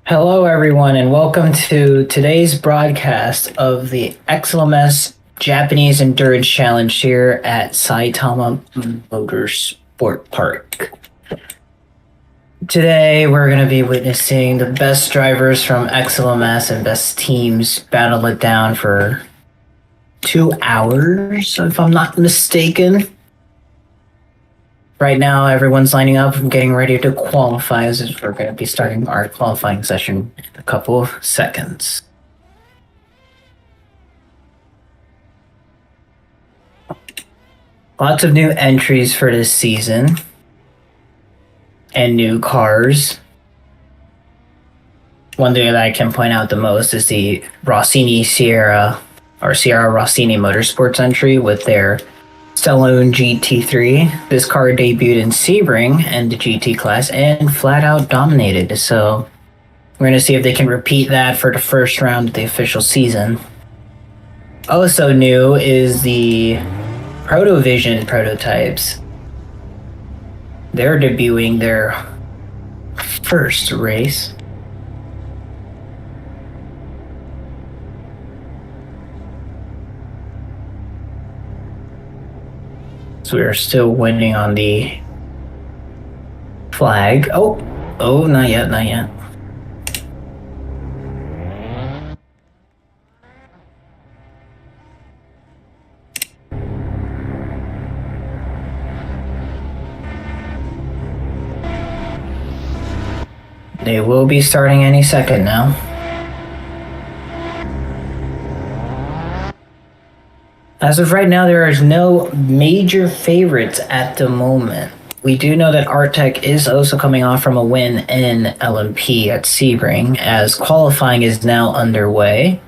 Hello, everyone, and welcome to today's broadcast of the XLMS Japanese Endurance Challenge here at Saitama Motorsport Park. Today, we're going to be witnessing the best drivers from XLMS and best teams battle it down for 2 hours, if I'm not mistaken. Right now, everyone's lining up and getting ready to qualify as we're going to be starting our qualifying session in a couple of seconds. Lots of new entries for this season and new cars. One thing that I can point out the most is the Sierra Rossini Motorsports entry with their Stellone GT3. This car debuted in Sebring and the GT class and flat out dominated. So we're going to see if they can repeat that for the first round of the official season. Also new is the Protovision prototypes. They're debuting their first race. So we're still waiting on the flag. Oh, not yet. They will be starting any second now. As of right now, there is no major favorites at the moment. We do know that Artec is also coming off from a win in LMP at Sebring, as qualifying is now underway.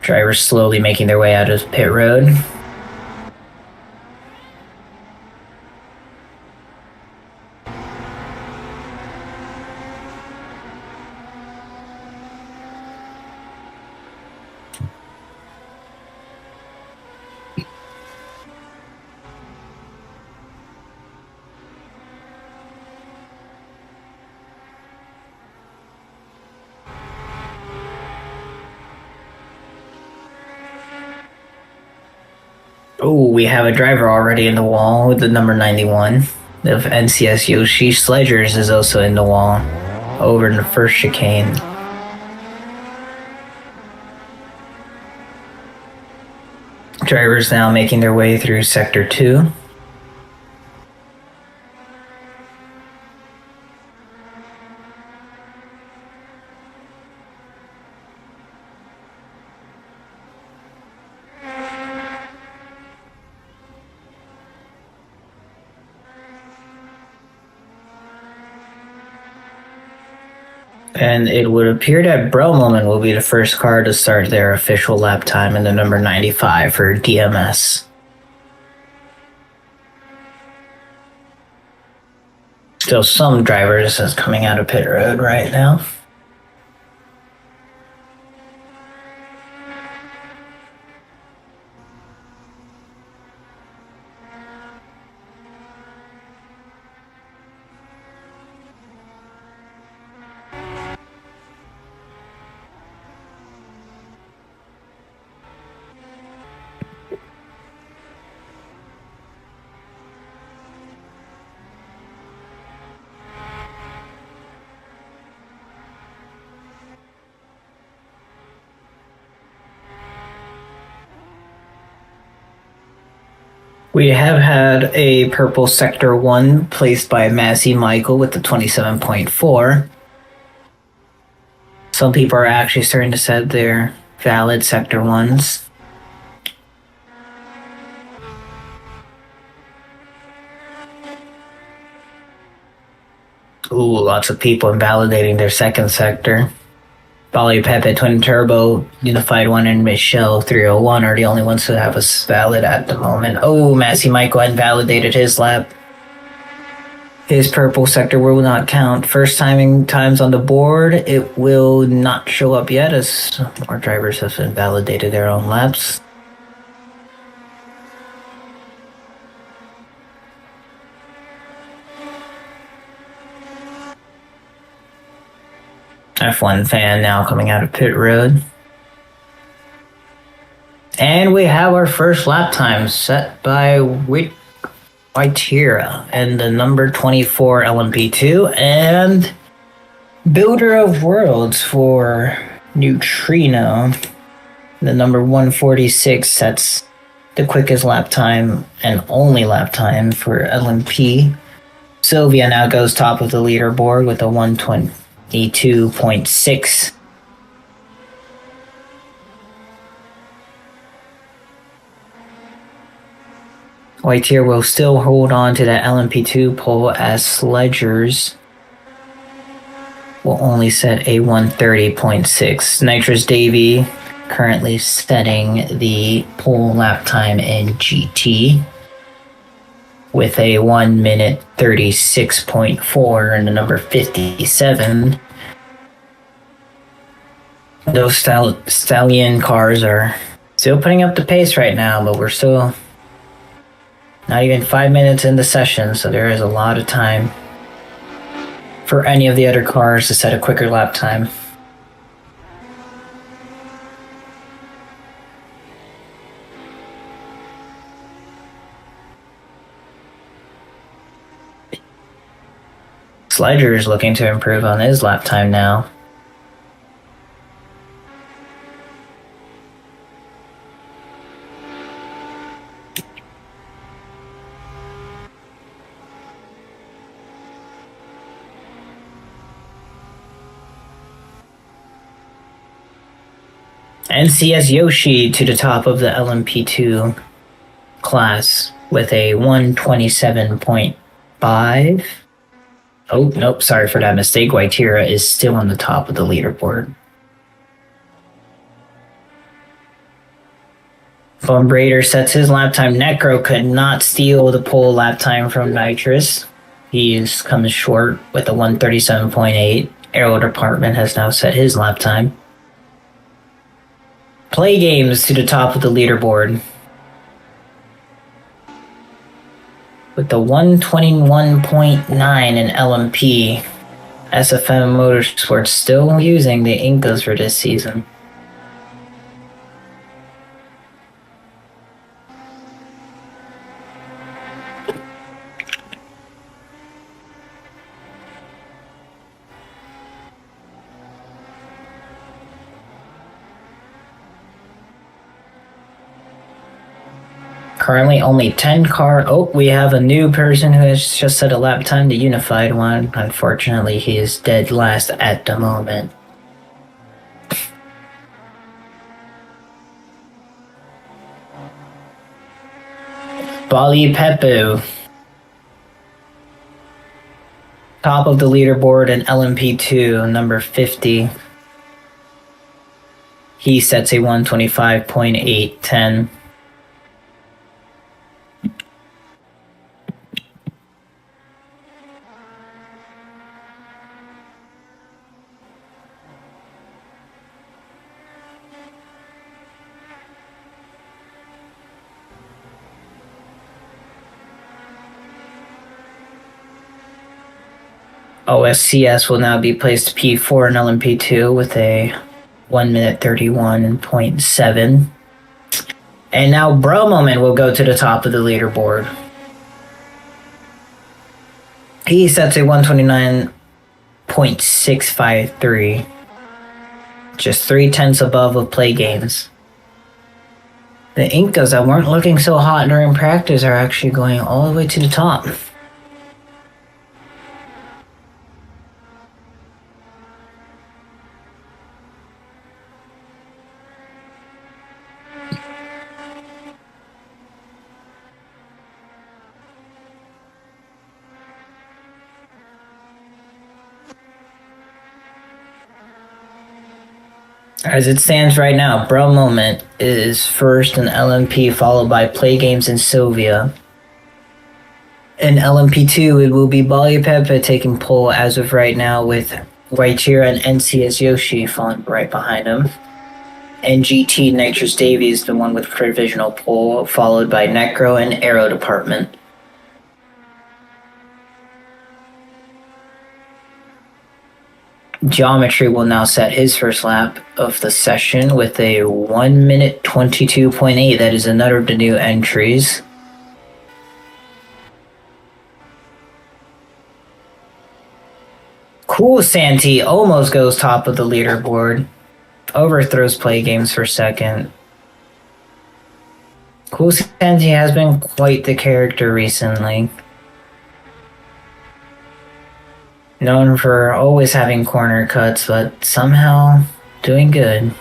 Drivers slowly making their way out of pit road. Oh, we have a driver already in the wall with the number 91 of NCS Yoshi. Sledgers is also in the wall over in the first chicane. Drivers now making their way through Sector 2. And it would appear that Brelmoman will be the first car to start their official lap time in the number 95 for DMS. Still some drivers is coming out of pit road right now. We have had a purple Sector 1 placed by Massey Michael with the 27.4. Some people are actually starting to set their valid Sector 1s. Ooh, lots of people invalidating their second sector. Bali Pepe Twin Turbo, Unified 1, and Michelle 301 are the only ones who have a valid at the moment. Oh, Massey Michael invalidated his lap. His purple sector will not count. First timing times on the board, it will not show up yet as more drivers have invalidated their own laps. F1 fan now coming out of pit road. And we have our first lap time set by Whiteira and the number 24 LMP2 and Builder of Worlds for Neutrino. The number 146 sets the quickest lap time and only lap time for LMP. Sylvia now goes top of the leaderboard with a 122.6. Whiteira will still hold on to that LMP2 pole as Sledgers will only set a 130.6. Nitrous Davy currently setting the pole lap time in GT with a 1 minute 36.4 and the number 57. Those Stallion cars are still putting up the pace right now, but we're still not even 5 minutes in the session, so there is a lot of time for any of the other cars to set a quicker lap time. Sledger is looking to improve on his lap time now. NCS Yoshi to the top of the LMP2 class with a 127.5. Oh, nope, sorry for that mistake. Whiteira is still on the top of the leaderboard. Bum Raider sets his lap time. Necro could not steal the pole lap time from Nitrous. He's coming short with a 137.8. Aero Department has now set his lap time. Play Games to the top of the leaderboard with the 121.9 in LMP. SFM Motorsports still using the Incas for this season. Currently only 10 car. Oh, we have a new person who has just set a lap time, the Unified one. Unfortunately, he is dead last at the moment. Bali Pepu. Top of the leaderboard in LMP2, number 50. He sets a 125.810. OSCS will now be placed P4 in LMP2 with a 1 minute 31.7. And now Bro Moment will go to the top of the leaderboard. He sets a 129.653. Just 0.3 above of Play Games. The Incas that weren't looking so hot during practice are actually going all the way to the top. As it stands right now, Bro Moment is first in LMP, followed by Play Games and Sylvia. In LMP2, it will be Bali Pepe taking pole as of right now, with Whiteira and NCS Yoshi falling right behind him. And GT Nitrous Davies, the one with provisional pole, followed by Necro and Aero Department. Geometry will now set his first lap of the session with a 1 minute 22.8. That is another of the new entries. Cool Santee almost goes top of the leaderboard. Overthrows Play Games for second. Cool Santee has been quite the character recently. Known for always having corner cuts, but somehow doing good.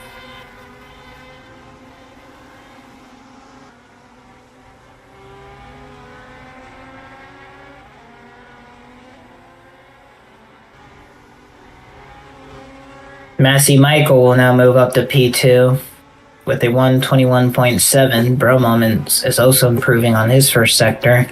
Massey Michael will now move up to P2 with a 121.7. Bromom is also improving on his first sector.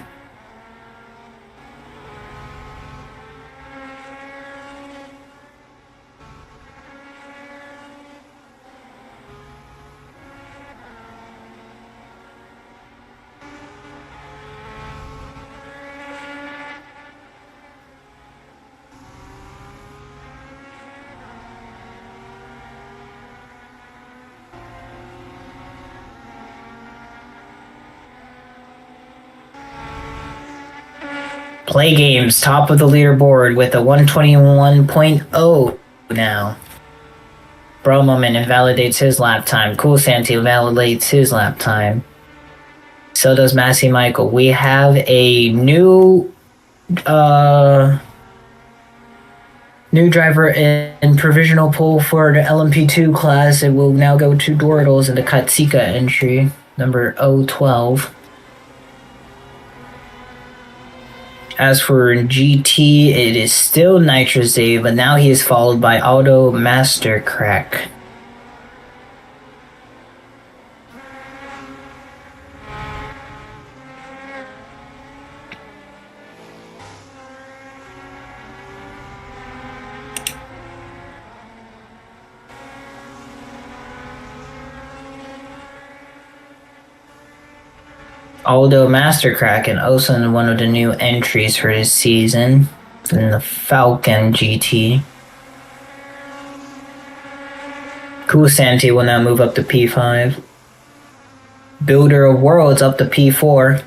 Play Games, top of the leaderboard with a 121.0 now. Bromoman invalidates his lap time. Cool Santee validates his lap time. So does Massey Michael. We have a new driver in provisional pool for the LMP2 class. It will now go to Doritles in the Katsika entry, number 012. As for GT, it is still Nitrous Dave, but now he is followed by Auto Master Crack. Aldo Mastercrack and also one of the new entries for this season in the Falcon GT. Cool Santee will now move up to P5. Builder of Worlds up to P4.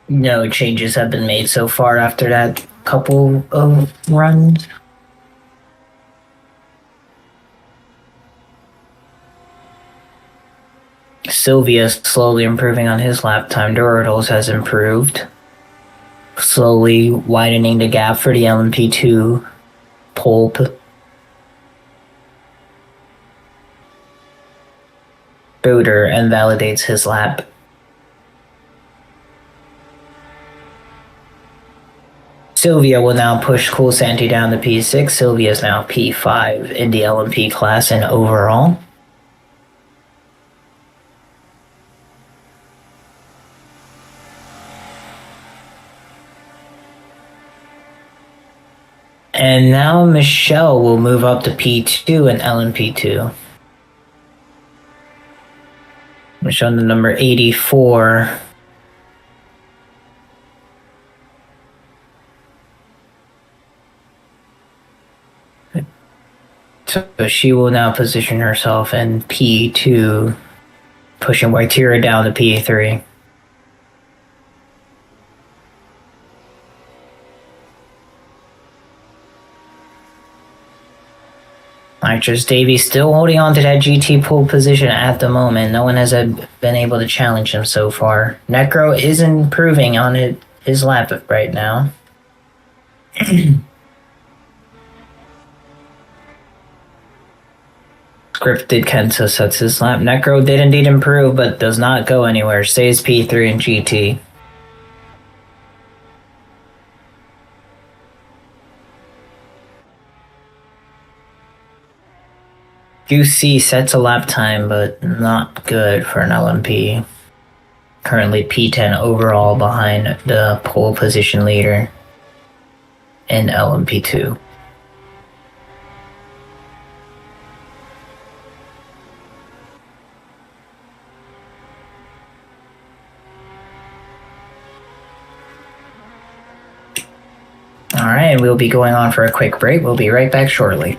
No changes have been made so far after that couple of runs. Sylvia is slowly improving on his lap time. Doritles has improved, slowly widening the gap for the LMP2 pulp. Builder invalidates his lap. Sylvia will now push Cool Santee down to P6. Sylvia is now P5 in the LMP class and overall. And now Michelle will move up to P2 in LMP2. Michelle, the number 84. So she will now position herself in P2, pushing Waitira down to P3. Nitrous Davy still holding on to that GT pole position at the moment. No one has been able to challenge him so far. Necro is improving on his lap right now. Scripted Kenta sets his lap. Necro did indeed improve, but does not go anywhere. Stays P3 in GT. QC sets a lap time, but not good for an LMP. Currently P10 overall behind the pole position leader in LMP2. All right, we'll be going on for a quick break. We'll be right back shortly.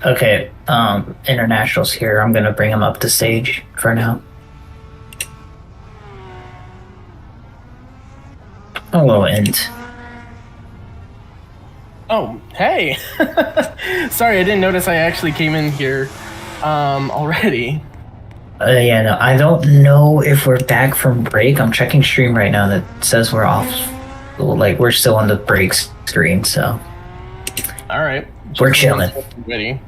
Okay, International's here. I'm gonna bring him up to stage for now. Hello, Int. Oh, hey! Sorry, I didn't notice I actually came in here already. Yeah, no, I don't know if we're back from break. I'm checking stream right now that says we're off. Like, we're still on the break screen, so. All right. We're chilling. Ready.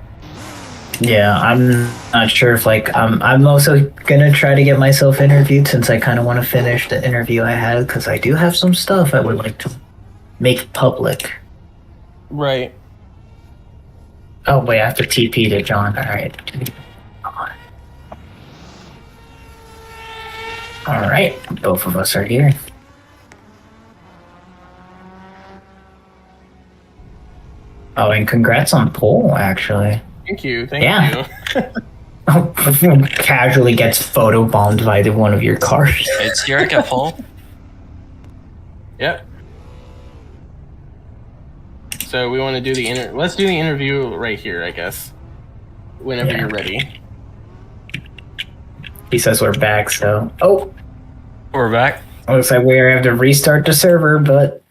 Yeah, I'm not sure if, like, I'm also gonna try to get myself interviewed since I kind of want to finish the interview I had because I do have some stuff I would like to make public. Right. Oh, wait, I have to TP to John. All right. All right, both of us are here. Oh, and congrats on pole, actually. Thank you. Thank you. Casually gets photobombed by one of your cars. It's Eric at pole. Yep. So we want to do let's do the interview right here, I guess. Whenever you're ready. He says we're back, so... Oh! We're back. Looks like we have to restart the server, but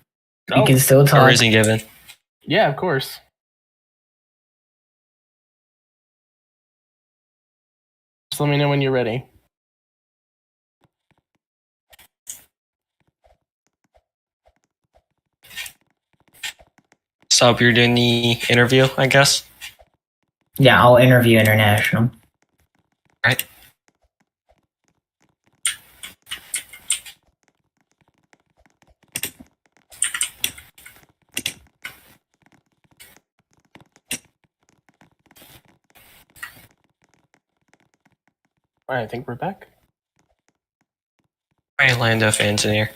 we can still talk. Or isn't given. Yeah, of course. Just let me know when you're ready. So you're doing the interview, I guess? Yeah, I'll interview International. Right. All right, I think we're back. All right, Lando fans in here.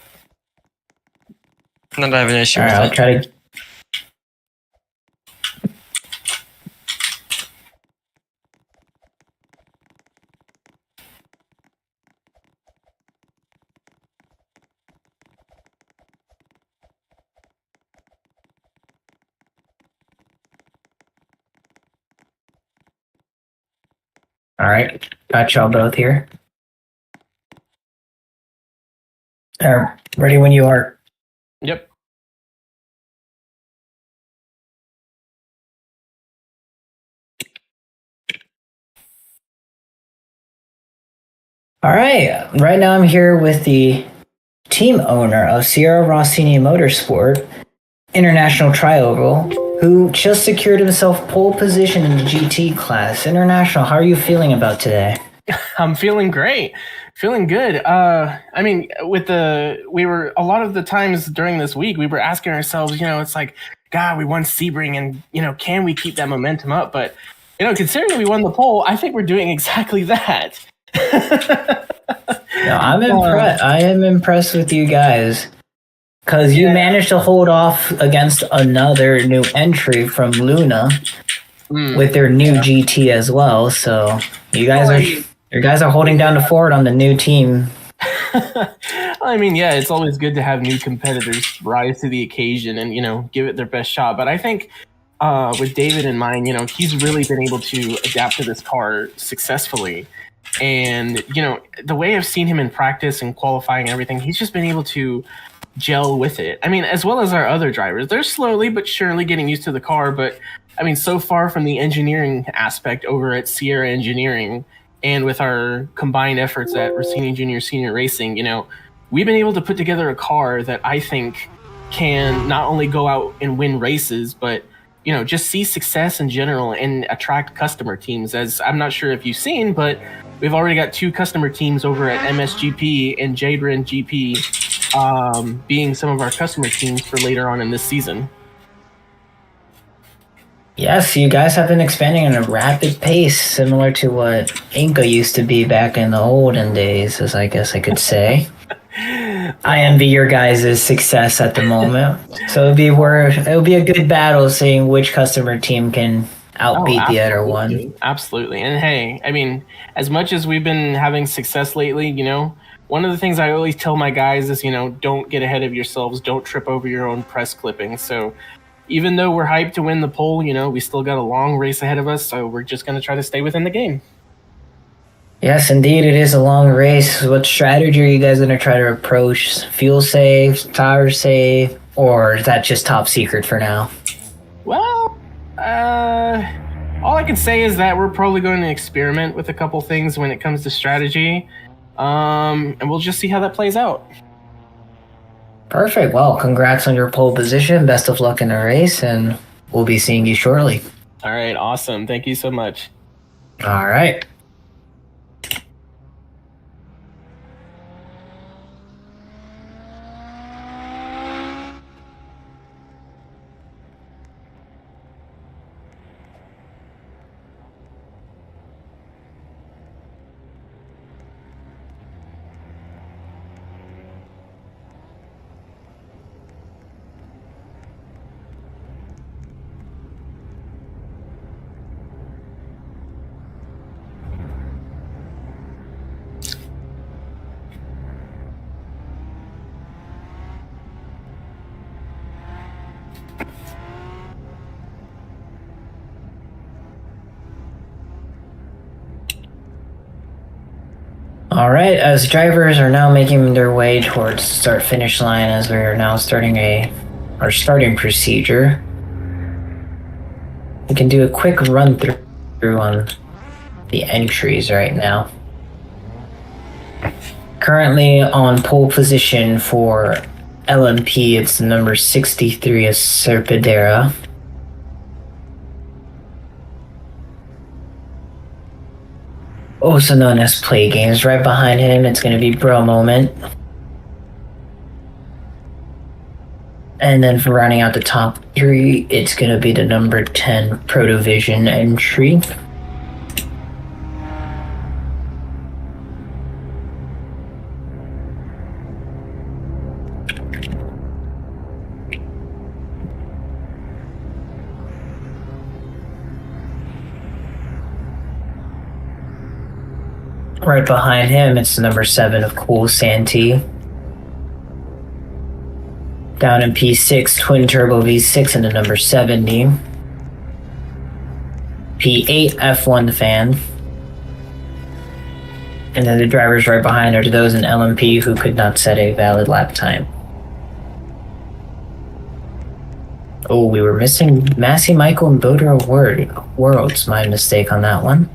Not have an issue with I'll try to... All right, got y'all both here. Ready when you are. Yep. All right, right now I'm here with the team owner of Sierra Rossini Motorsport, International Trioval, who just secured himself pole position in the GT class. International, how are you feeling about today? I'm feeling great. Feeling good. I mean, a lot of the times during this week, we were asking ourselves, it's like, God, we won Sebring and, can we keep that momentum up? But, considering we won the pole, I think we're doing exactly that. No, I'm impressed. I am impressed with you guys. Because you managed to hold off against another new entry from Luna with their new GT as well. So you guys are holding down the fort on the new team. I mean, yeah, it's always good to have new competitors rise to the occasion and give it their best shot. But I think with David in mind, he's really been able to adapt to this car successfully. And the way I've seen him in practice and qualifying and everything, he's just been able to gel with it. I mean, as well as our other drivers, they're slowly but surely getting used to the car. But I mean, so far from the engineering aspect over at Sierra Engineering and with our combined efforts at Rossini Junior Senior Racing, we've been able to put together a car that I think can not only go out and win races, but just see success in general and attract customer teams. As I'm not sure if you've seen, but we've already got 2 customer teams over at MSGP and Jadrin GP being some of our customer teams for later on in this season. Yes, you guys have been expanding at a rapid pace, similar to what Inca used to be back in the olden days, as I guess I could say. I envy your guys' success at the moment. So it'll be a good battle seeing which customer team can outbeat the other one. Absolutely. And hey, I mean, as much as we've been having success lately, one of the things I always tell my guys is, don't get ahead of yourselves. Don't trip over your own press clippings. So even though we're hyped to win the pole, we still got a long race ahead of us. So we're just going to try to stay within the game. Yes, indeed, it is a long race. What strategy are you guys going to try to approach? Fuel save, tire save, or is that just top secret for now? Well, All I can say is that we're probably going to experiment with a couple things when it comes to strategy, and we'll just see how that plays out. Perfect. Well, congrats on your pole position. Best of luck in the race, and we'll be seeing you shortly. All right, awesome. Thank you so much. All right. All right, as drivers are now making their way towards the start-finish line, as we are now starting our starting procedure, we can do a quick run-through on the entries right now. Currently on pole position for LMP, it's number 63 is Serpidera. Also known as Play Games. Right behind him, it's going to be Bro Moment. And then for rounding out the top three, it's going to be the number 10 Protovision entry. Right behind him, it's the number 7 of Cool Santee. Down in P6, Twin Turbo V6 and the number 70. P8, F1 Fan. And then the drivers right behind are those in LMP who could not set a valid lap time. Oh, we were missing Massey, Michael, and Boder Worlds. My mistake on that one.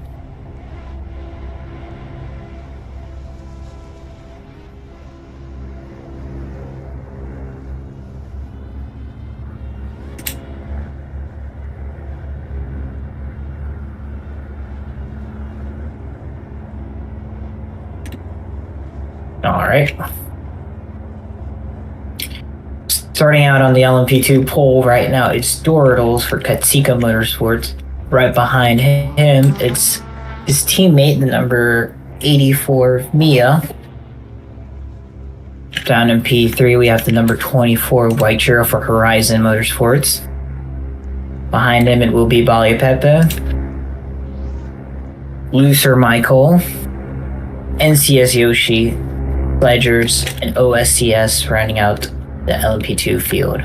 All right. Starting out on the LMP2 pole right now, it's Doridles for Katsika Motorsports. Right behind him, it's his teammate, the number 84, Mia. Down in P3, we have the number 24, White Churro for Horizon Motorsports. Behind him, it will be Bali Pepe, Looser Michael, NCS Yoshi, Ledgers, and OSCS rounding out the LMP2 field.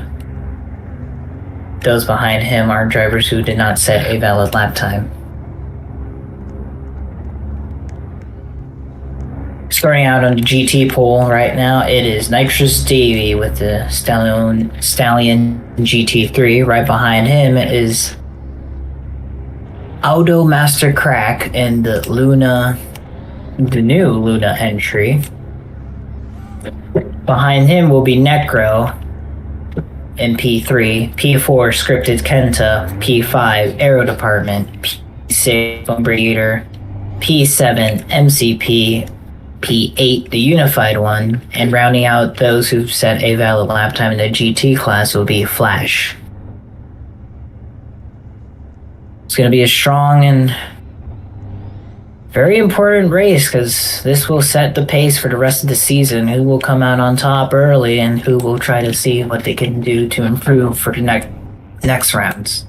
Those behind him are drivers who did not set a valid lap time. Starting out on the GT pole right now, it is Nitrous Davey with the Stallion GT3. Right behind him is Auto Master Crack and the new Luna entry. Behind him will be Necro in P3, P4 Scripted Kenta, P5 Aero Department, P6 Bone Breeder, P7 MCP, P8 the Unified one, and rounding out those who've set a valid lap time in the GT class will be Flash. It's going to be a strong and very important race because this will set the pace for the rest of the season. Who will come out on top early and who will try to see what they can do to improve for the next rounds.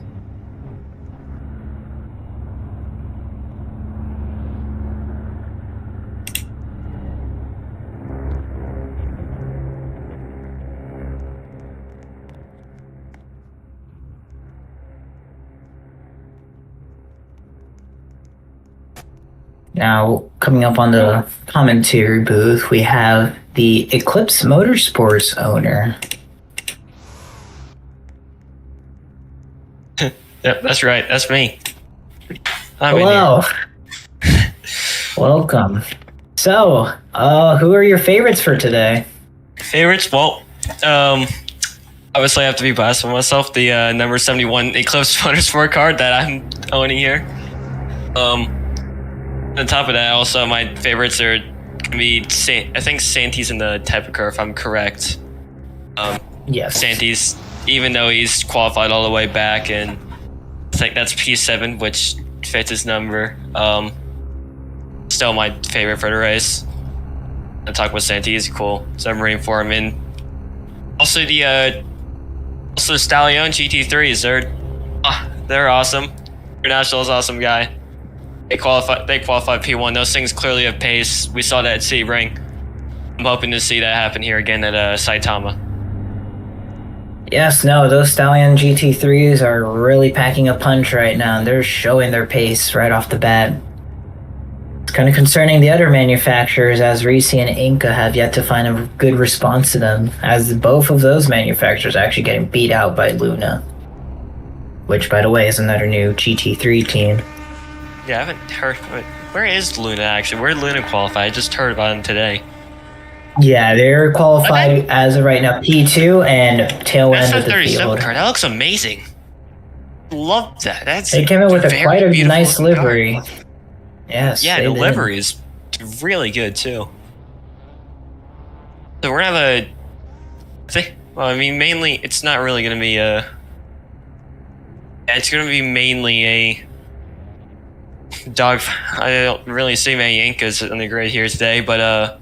Now, coming up on the commentary booth, we have the Eclipse Motorsports owner. Yep, that's right. That's me. I'm in here. Hello. Welcome. So, who are your favorites for today? Favorites? Well, obviously I have to be biased with myself. The number 71 Eclipse Motorsport card that I'm owning here. On top of that, also my favorites are gonna be I think Santis in the type of car, if I'm correct. Yes. Santis, even though he's qualified all the way back, and I think that's P7, which fits his number. Still my favorite for the race. I talk with Santi, he's cool. Submarine Foreman. Also the Stallion GT3s, they're awesome. International is awesome guy. They qualified P1. Those things clearly have pace. We saw that at Sebring. I'm hoping to see that happen here again at Saitama. Yes, no, those Stallion GT3s are really packing a punch right now, and they're showing their pace right off the bat. It's kind of concerning the other manufacturers, as Risi and Inca have yet to find a good response to them, as both of those manufacturers are actually getting beat out by Luna. Which, by the way, is another new GT3 team. Yeah, I haven't heard. Where is Luna actually? Where did Luna qualify? I just heard about him today. Yeah, they're qualified as of right now P2 and tail end of the field. Card. That looks amazing. Love that. They came in with quite a nice livery. Car. Yes. Yeah, the livery is really good too. So we're gonna have mainly it's not really gonna be it's gonna be mainly a dog. I don't really see many Incas on the grid here today, but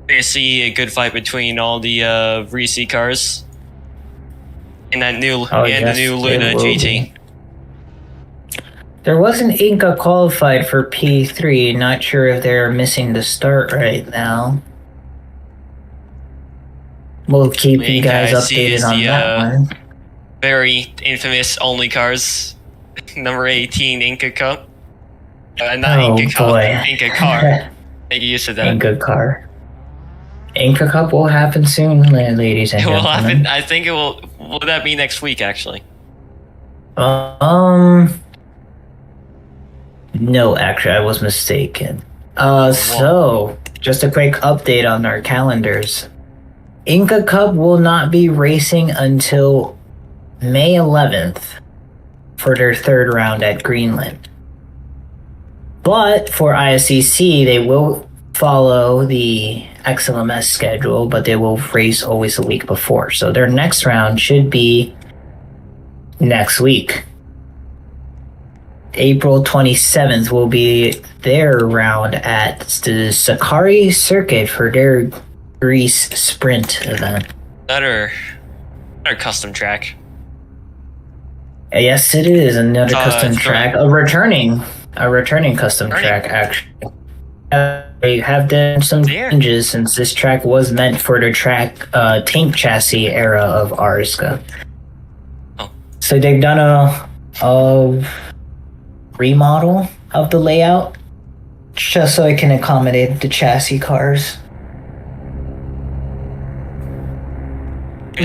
I see a good fight between all the Risi cars and that new the new Luna GT. There was an Inca qualified for P3. Not sure if they're missing the start right now. We'll keep you guys updated on that one. Very infamous only cars. Number 18 Inca Cup. Not Inca Cup. Inca car. Make use of that. Inca car. Inca Cup will happen soon, ladies and gentlemen. It will happen. I think it will. Will that be next week, actually? No, actually, I was mistaken. So, just a quick update on our calendars. Inca Cup will not be racing until May 11th for their third round at Greenland. But for ISCC, they will follow the XLMS schedule, but they will race always a week before. So their next round should be next week. April 27th will be their round at the Sakari Circuit for their Greece Sprint event. Another custom track. Yes, it is another custom track. A returning custom track, actually. They have done some changes since this track was meant for the track tank chassis era of Arska. Oh. So they've done a remodel of the layout just so it can accommodate the chassis cars.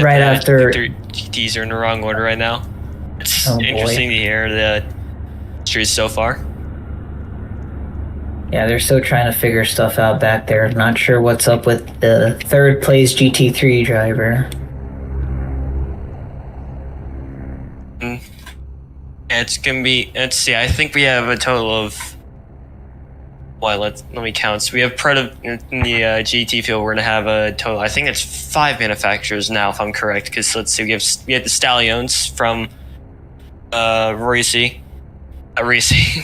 Right after GTs are in the wrong order right now. It's interesting to hear the series so far. Yeah, they're still trying to figure stuff out back there. Not sure what's up with the third place GT3 driver. It's gonna be. Let's see. I think we have a total of. Well, let me count. So we have in the GT field. We're gonna have a total. I think it's 5 manufacturers now, if I'm correct. Because let's see, we have the Stallions from Risi.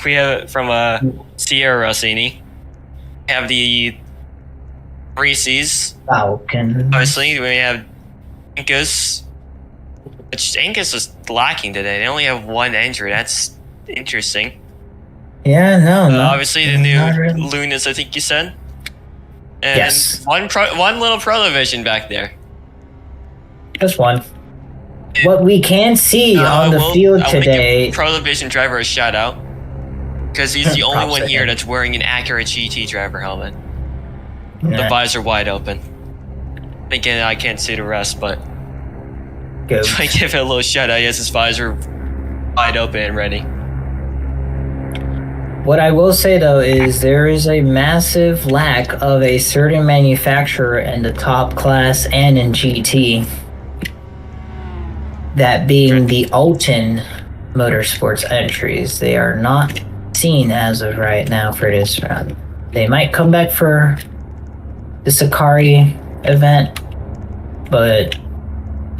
We have it from Sierra Rossini. We have the Risis. Falcon. Obviously, we have Incas. Which Incas is lacking today. They only have 1 entry. That's interesting. Yeah, no. Obviously, the new Lunas, I think you said. And yes. one little Pro Division back there. Just one. What we can see on the field today. Give Pro Division driver a shout out. Because he's the only one here that's wearing an accurate GT driver helmet. The visor wide open. Again, I can't see the rest, but. Good. I give it a little shout out. He has his visor wide open and ready. What I will say though is there is a massive lack of a certain manufacturer in the top class and in GT. That being the Alton Motorsports entries. They are not seen as of right now for this round. They might come back for the Sakari event, but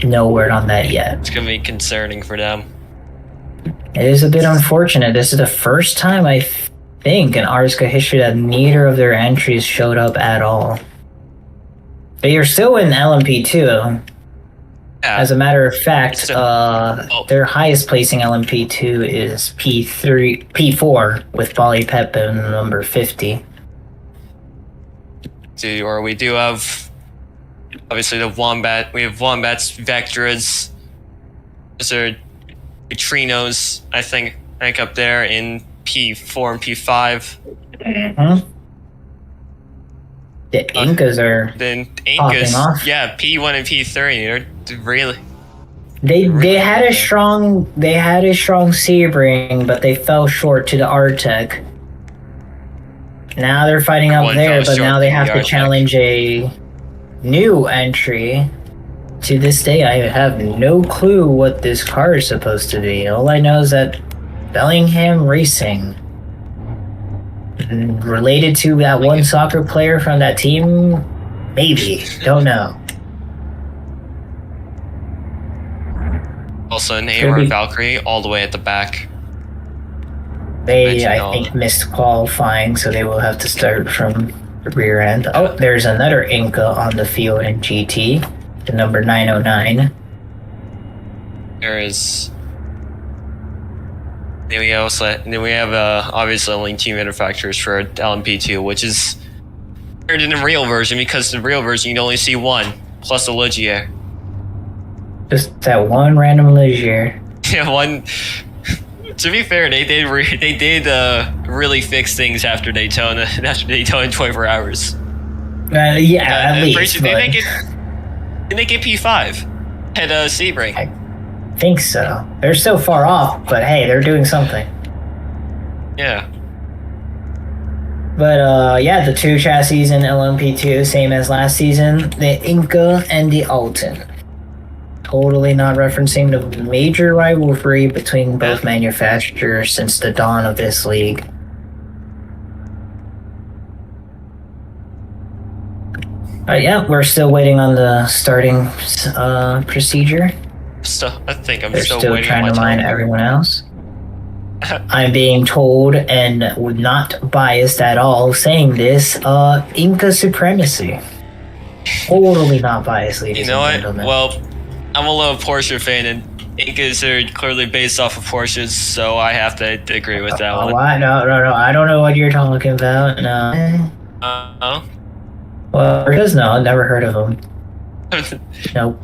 no word on that yet. It's gonna be concerning for them. It is a bit unfortunate. This is the first time I think in ARSCA history that neither of their entries showed up at all. They are still in LMP2. Yeah. As a matter of fact, their highest placing LMP2 is P4 with Bali Pep number 50. We do have obviously the Wombat. We have Wombats, Vectras. Those are Neutrinos, I think up there in P4 and P5. Mm-hmm. The Incas are then Incas, off. Yeah, P1 and P3. They're really they had a strong Sebring, but they fell short to the Artec. Now they're fighting up there, but now they have to challenge a new entry. To this day, I have no clue what this car is supposed to be. All I know is that Bellingham Racing, related to that one soccer player from that team, maybe. Don't know. Also, Neymar Valkyrie all the way at the back. They, I think, missed qualifying, so they will have to start from the rear end. Oh, there's another Inca on the field in GT, the number 909. There is. Then we have obviously only two manufacturers for LMP2, which is weird in the real version because the real version you only see one plus a Ligier. Just that one random Ligier. Yeah, one. To be fair, they did really fix things after Daytona. After Daytona in 24 hours. Yeah, at least. Did they get P5 at Sebring? I think so. They're so far off, but hey, they're doing something. Yeah. But yeah, the two chassis in LMP2, same as last season, the Inca and the Alton. Totally not referencing the major rivalry between both manufacturers since the dawn of this league. But yeah, we're still waiting on the starting procedure. I think I'm They're still still waiting trying to line everyone else. I'm being told, and not biased at all, saying this, Inca supremacy. Totally not biased, ladies and gentlemen. Well, I'm a little Porsche fan, and Incas are clearly based off of Porsches, so I have to agree with that one. What? No. I don't know what you're talking about. No. Well, because no, I've never heard of them. Nope.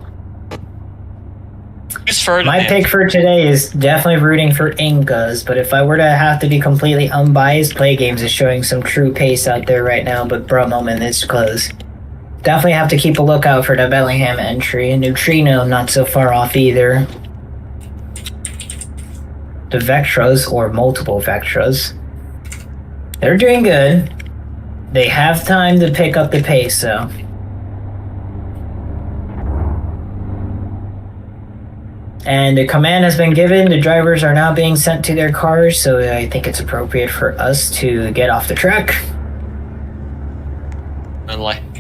My pick for today is definitely rooting for Incas, but if I were to have to be completely unbiased, Play Games is showing some true pace out there right now, but bro moment is close. Definitely have to keep a lookout for the Bellingham entry. Neutrino, not so far off either. The Vectras, or multiple Vectras. They're doing good. They have time to pick up the pace, though. And the command has been given. The drivers are now being sent to their cars, so I think it's appropriate for us to get off the track.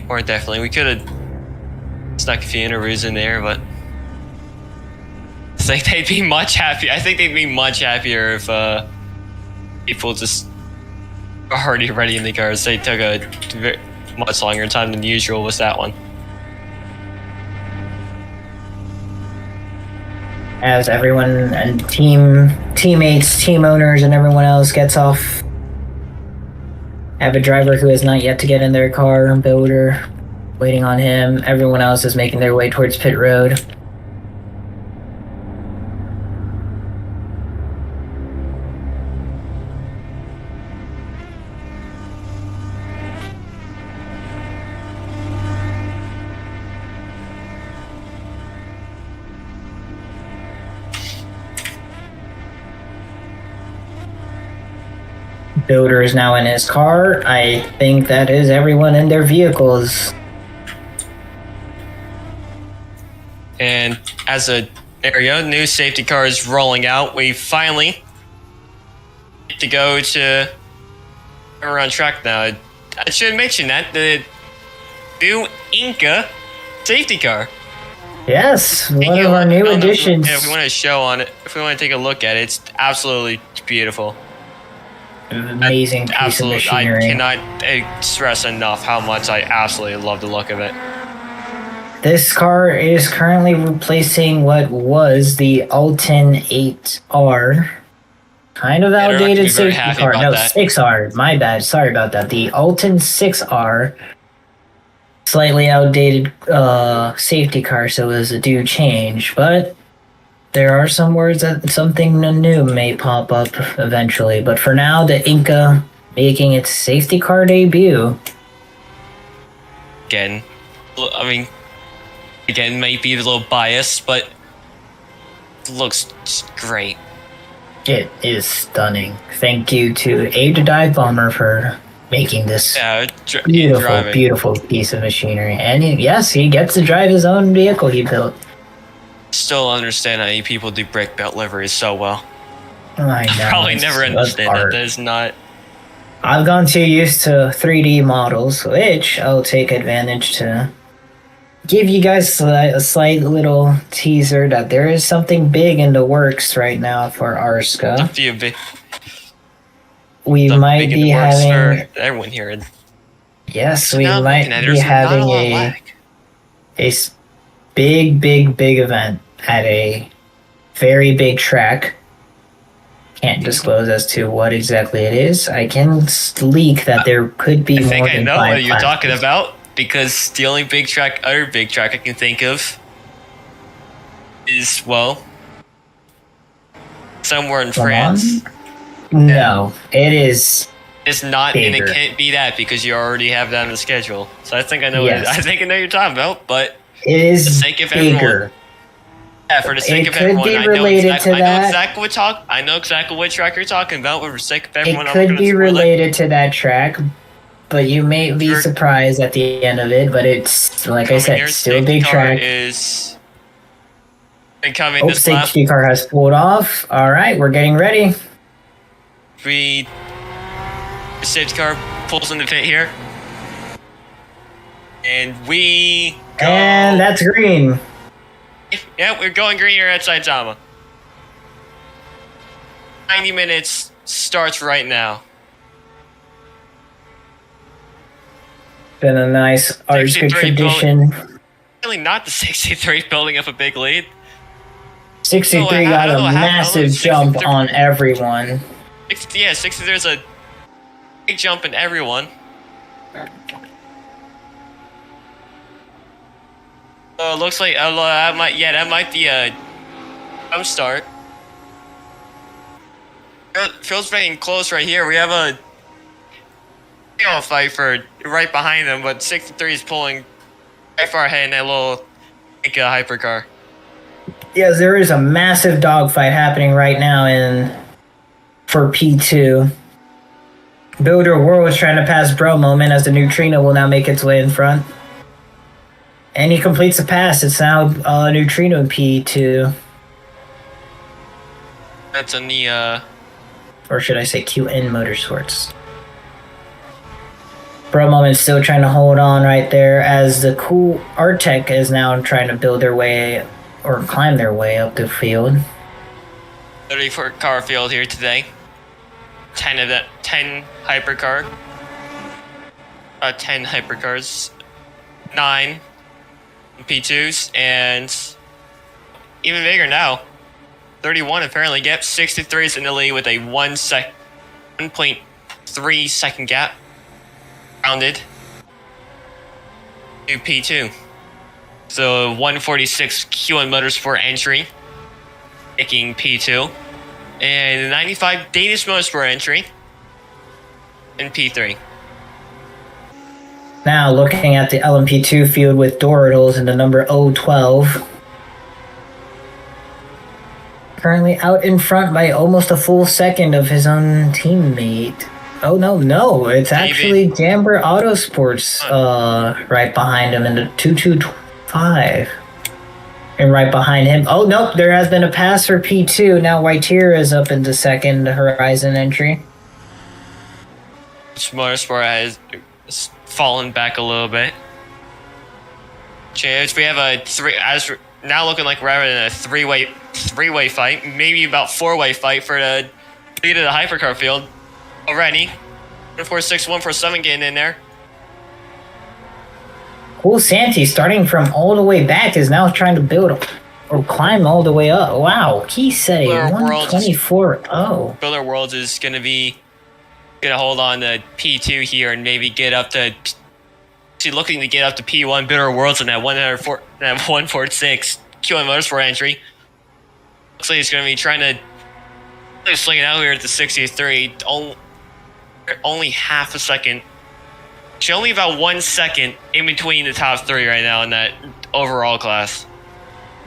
More definitely. We could have snuck a few interviews in there, but I think they'd be much happier. I think they'd be much happier if people just were already ready in the cars. They took a much longer time than usual with that one. As everyone and teammates, team owners, and everyone else gets off. I have a driver who has not yet to get in their car, builder, waiting on him. Everyone else is making their way towards pit road. Builder is now in his car. I think that is everyone in their vehicles. And as there we go, new safety car is rolling out. We finally get to go to around track now. I should mention that the new Inca safety car. Yes, one of our new additions. If we want to show on it, if we want to take a look at it, it's absolutely beautiful. Amazing piece of machinery. I cannot stress enough how much I absolutely love the look of it. This car is currently replacing what was the Alton 8R. Kind of outdated safety car. No, 6R. My bad. Sorry about that. The Alton 6R. Slightly outdated safety car, so it was a due change. But there are some words that something new may pop up eventually. But for now, the Inca making its safety car debut. Again, might be a little biased, but it looks great. It is stunning. Thank you to Abe the Dive Bomber for making this beautiful piece of machinery. And yes, he gets to drive his own vehicle he built. Still understand how you people do brake belt liveries so well. I know. Probably never understand that. That is not... I've gone too used to 3D models, which I'll take advantage to give you guys a slight little teaser that there is something big in the works right now for Arska. We might be having... everyone here. Yes, we might be having a big event at a very big track. Can't disclose as to what exactly it is. I can leak that there could be more than 5 I know what you're talking about, because the only other big track I can think of is, well, somewhere in France. No, it is. It's not, bigger. And it can't be that because you already have that on the schedule. So I think I know. Yes. I think I know what you're talking about, but it is for the sake of bigger. Everyone. Yeah, for the sake of everyone, I know exactly what track you're talking about. But for the sake of everyone, it could be related to that track, but you may be surprised at the end of it. But it's like I said, still a big track. Is incoming. This safety car has pulled off. All right, we're getting ready. The safety car pulls in the pit here. And we go. And that's green. Yeah, we're going green here at Saitama. 90 minutes starts right now. Been a nice Arska tradition. Really not the 63 building up a big lead. 63 got a massive jump on everyone. 63 is a big jump in everyone. Looks like that might be a jump start. Feels very close right here. We have a fight for right behind them, but 63 is pulling right far ahead in that little hypercar. Yes, there is a massive dogfight happening right now for P2. Builder World is trying to pass Bro Moment as the Neutrino will now make its way in front. And he completes the pass. It's now Neutrino in P2. That's in the... Or should I say QN Motorsports. Bro Moment's still trying to hold on right there as the cool Artec is now trying to build their way or climb their way up the field. 34 car field here today. 10 of that 10 hypercar. 10 hypercars. 9 P2s and even bigger now. 31 apparently gap. 63's in the lead with a 1.3 second gap. Rounded to P2. So 146 QN Motorsport entry, taking P2. And 95 Danish Motorsport entry in P3. Now looking at the LMP2 field with Doritles in the number 012. Currently out in front by almost a full second of his own teammate. Oh no! It's David. actually Jamber Autosports right behind him in the 225. And right behind him, oh nope, there has been a pass for P2. Now Whiteira is up into second Horizon entry. Motorsport has fallen back a little bit. Chance, we have a now looking like we're having a three-way fight, maybe about four-way fight for the lead of the hypercar field already. 146, 147 getting in there. Cool Santi, starting from all the way back, is now trying to build or climb all the way up. Wow, he said a 124.0. Builder Worlds is going to hold on to P2 here and maybe get up to. Looking to get up to P1 Builder Worlds in that 146 QM Motorsport entry. Looks like he's going to be trying to sling it out here at the 63. Only half a second. Actually, only about 1 second in between the top three right now in that overall class.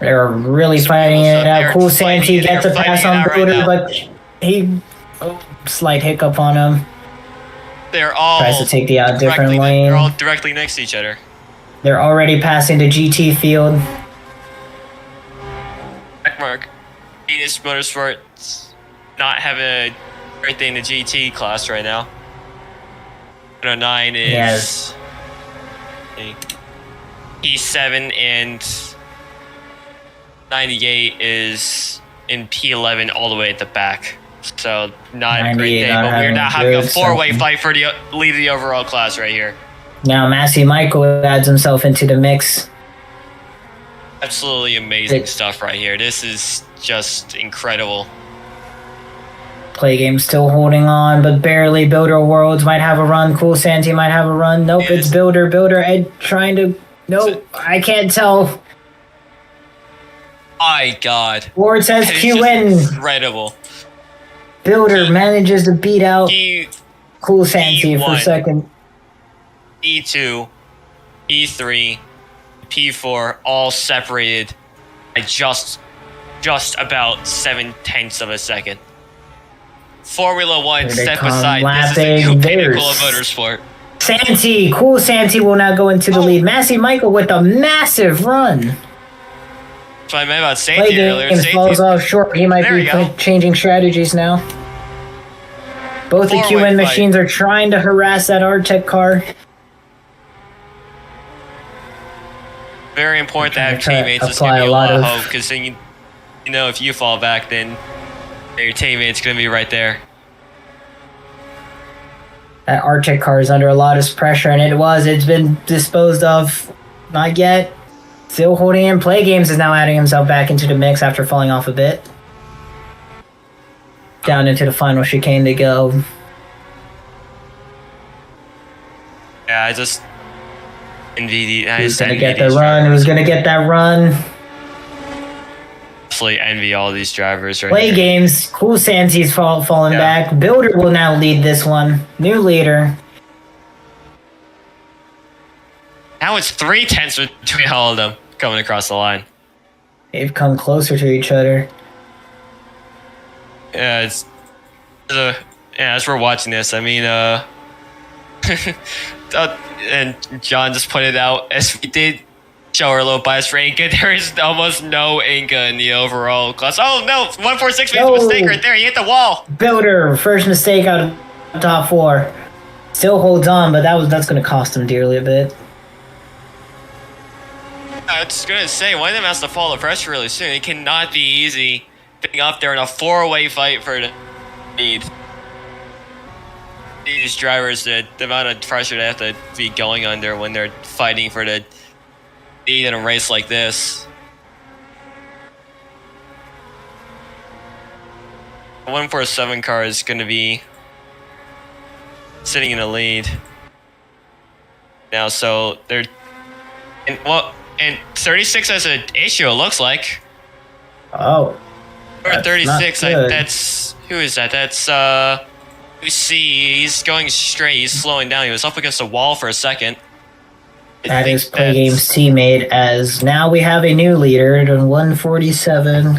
They're really fighting it out. Cool Santi gets a pass on Builder, but he slight hiccup on him. They're all tries to take the out different lane. They're all directly next to each other. They're already passing the GT field. Checkmark. Venus Motorsport not having a great day in the GT class right now. 109 is P7 and 98 is in P11 all the way at the back. So not a great day, but we're now having a four-way fight for the lead of the overall class right here. Now Massey Michael adds himself into the mix. Absolutely amazing stuff right here. This is just incredible. Play game still holding on, but barely. Builder Worlds might have a run. Cool Santi might have a run. Nope, it's Builder. Builder Ed trying to... Nope, I can't tell. My God. Ward says QN. Incredible. Builder manages to beat out Cool Santi for second. E2, E3, P4, all separated by just about 7/10 of a second. Formula One, step aside. This is the new pinnacle of motorsport. Santi, Cool Santi will now go into the lead. Massey Michael with a massive run. That's what I meant about Santi earlier. Santi falls off short. He might be changing strategies now. Both the QN machines are trying to harass that R-Tech car. Very important to have teammates that's going to be a lot of hope, because then you know if you fall back, then your teammate's going to be right there. That R-Tech car is under a lot of pressure, and it's been disposed of. Not yet. Still holding in. Play Games is now adding himself back into the mix after falling off a bit. Down into the final chicane to go. Yeah, I just envy He's going to get the run. Who's going to get that run? Absolutely envy all these drivers right Play here. Games. Cool Santi's falling back. Builder will now lead this one. New leader. Now it's 3/10 between all of them coming across the line. They've come closer to each other. Yeah, as we're watching this, I mean, and John just pointed out, as we did show our little bias for Inca, there is almost no Inca in the overall class. Oh no, 146 made a mistake right there. He hit the wall. Builder, first mistake out of the top four. Still holds on, but that's going to cost him dearly a bit. I was going to say, one of them has to follow the pressure really soon. It cannot be easy being up there in a four-way fight for the lead. These drivers, the amount of pressure they have to be going under when they're fighting for the lead in a race like this. The 147 car is going to be sitting in the lead now, so they're and 36 has an issue, it looks like. Oh. Or 36, that's who is that? That's we see he's going straight, he's slowing down. He was up against a wall for a second. That is Play Games teammate, as now we have a new leader at 147.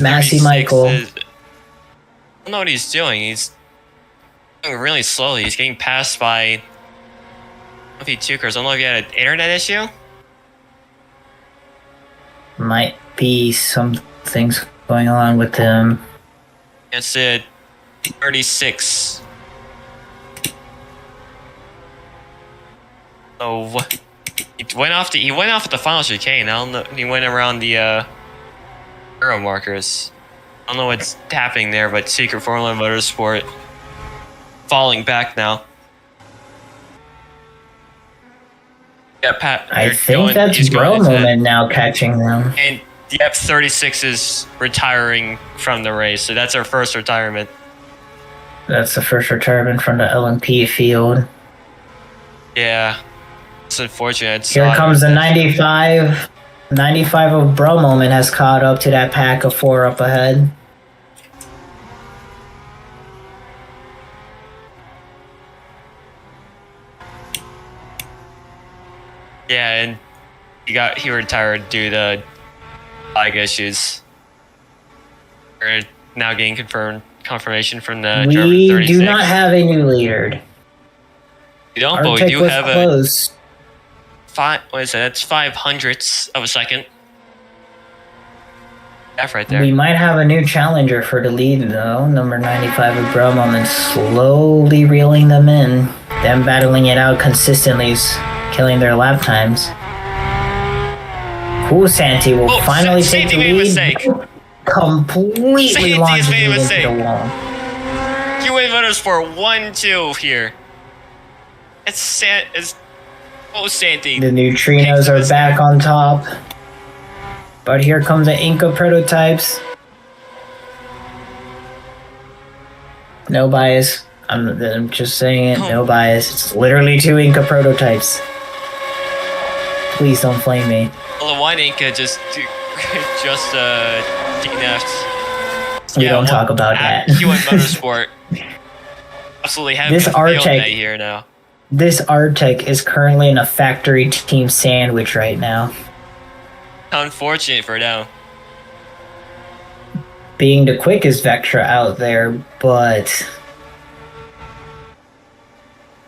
Massey Michael. I don't know what he's doing. He's going really slowly. He's getting passed by. I don't know if he took or I don't know if he had an internet issue. Might be some things going on with him. It's at 36. Oh, he went off at the final chicane. I don't know. He went around the arrow markers. I don't know what's happening there, but Secret Formula Motorsport falling back now. Yeah, Pat. I think that's Bro Moment now catching them. And yep, 36 is retiring from the race, so that's our first retirement. That's the first retirement from the LMP field. Yeah, it's unfortunate. Here comes the 95. 95 of Bro Moment has caught up to that pack of 4 up ahead. Yeah, and he retired due to flag issues. We're now getting confirmation from the German 36. We do not have a new leader. We don't, but we do have close. What is that? That's 500ths of a second. F right there. We might have a new challenger for the lead, though. Number 95 of Bro Moment slowly reeling them in. Them battling it out consistently is killing their lap times. Cool Santi will finally take the lead. Mistake. Completely launches it into the wall. You win Motorsport 1-2 here. It's Santi. The neutrinos are back on top. But here comes the Inca prototypes. No bias. I'm just saying it. No bias. It's literally 2 Inca prototypes. Please don't flame me. Well, the one Inca just DNF'd. We don't talk about that. Q1 Motorsport. Absolutely having a field day here now. This Artec is currently in a factory team sandwich right now. Unfortunate for them. Being the quickest Vectra out there, but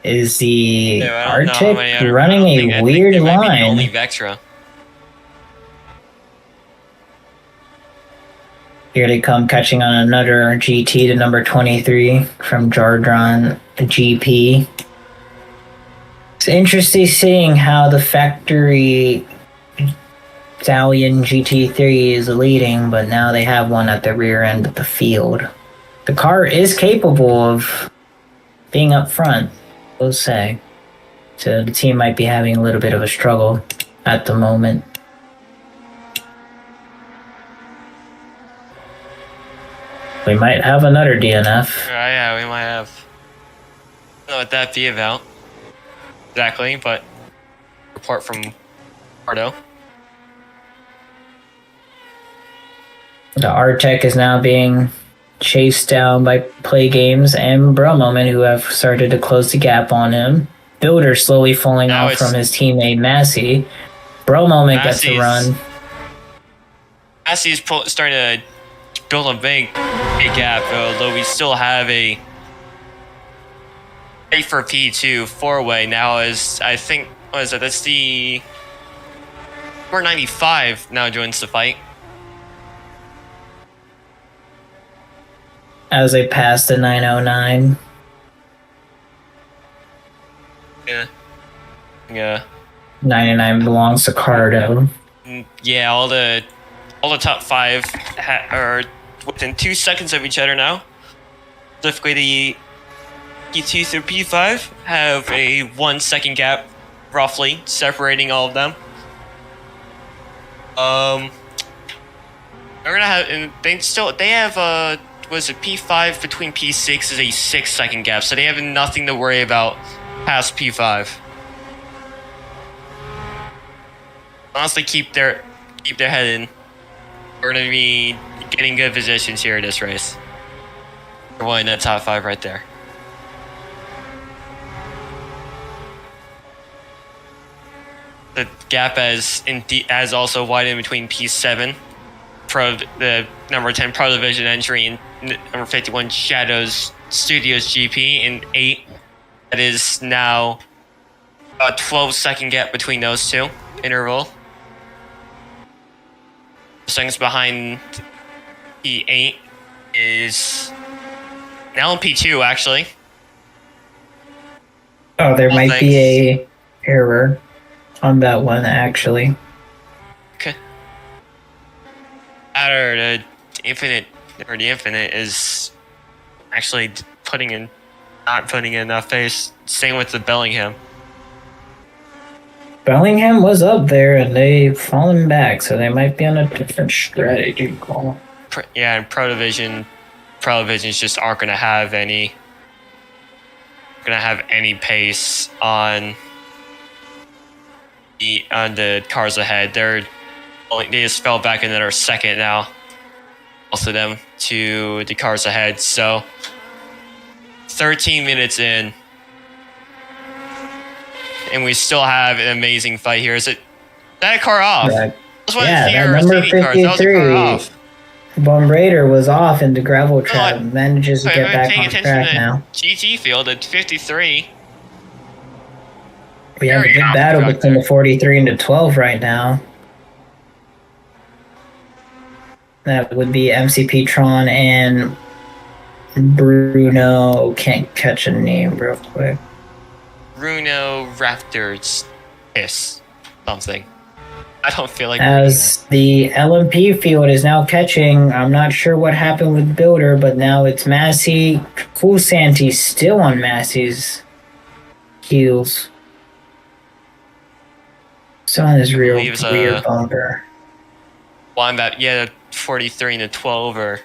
is the Arctic running a weird line? Only Vectra. Here they come, catching on another GT to number 23 from Jardron GP. It's interesting seeing how the factory Stallion GT3 is leading, but now they have one at the rear end of the field. The car is capable of being up front, we'll say. So the team might be having a little bit of a struggle at the moment. We might have another DNF. Yeah, we might have. I don't know what that'd be about. Exactly, but report from Pardo. The Artec is now being chased down by Play Games and Bro Moment, who have started to close the gap on him. Builder slowly falling off from his teammate Massey. Bro Moment gets a run. Massey's starting to build a big gap, although we still have a 8 for P2 4-way now. Is I think what is it? That's the 495 now joins the fight. As they pass the 909. Yeah. 99 belongs to Cardo. Yeah, all the top 5 are within 2 seconds of each other now. Specifically, the P2 through P5 have a 1 second gap, roughly, separating all of them. They're gonna have, and they have was it P5 between P6 is a 6 second gap, so they have nothing to worry about past P5. Honestly, keep their head in. We're gonna be getting good positions here in this race. We're winning that top 5 right there. The gap has also widened between P7, the number 10 Pro Division entry, and number 51 Shadows Studios GP in 8. That is now a 12-second gap between those two interval. Seconds behind P8 is now in P2 actually. Oh, there might be a error on that one actually. Okay. The Infinite is actually not putting in enough pace. Same with the Bellingham. Bellingham was up there and they've fallen back, so they might be on a different strategy call. Yeah, and Pro Divisions just aren't going to have any pace on the cars ahead. They just fell back into their second now. Also them to the cars ahead. So 13 minutes in, and we still have an amazing fight here. Is that car off? Yeah, that number 53. Bomb Raider was off in the gravel trap. Manages to get back on track now. GT field at 53. We have a good battle between the 43 and the 12 right now. That would be MCP Tron and Bruno. Can't catch a name real quick. Bruno Raptors. Yes. Something. I don't feel like... As the LMP field is now catching, I'm not sure what happened with Builder, but now it's Massey. Cool Santi still on Massey's heels. Still on his rear bumper. One that, 43 and a 12 or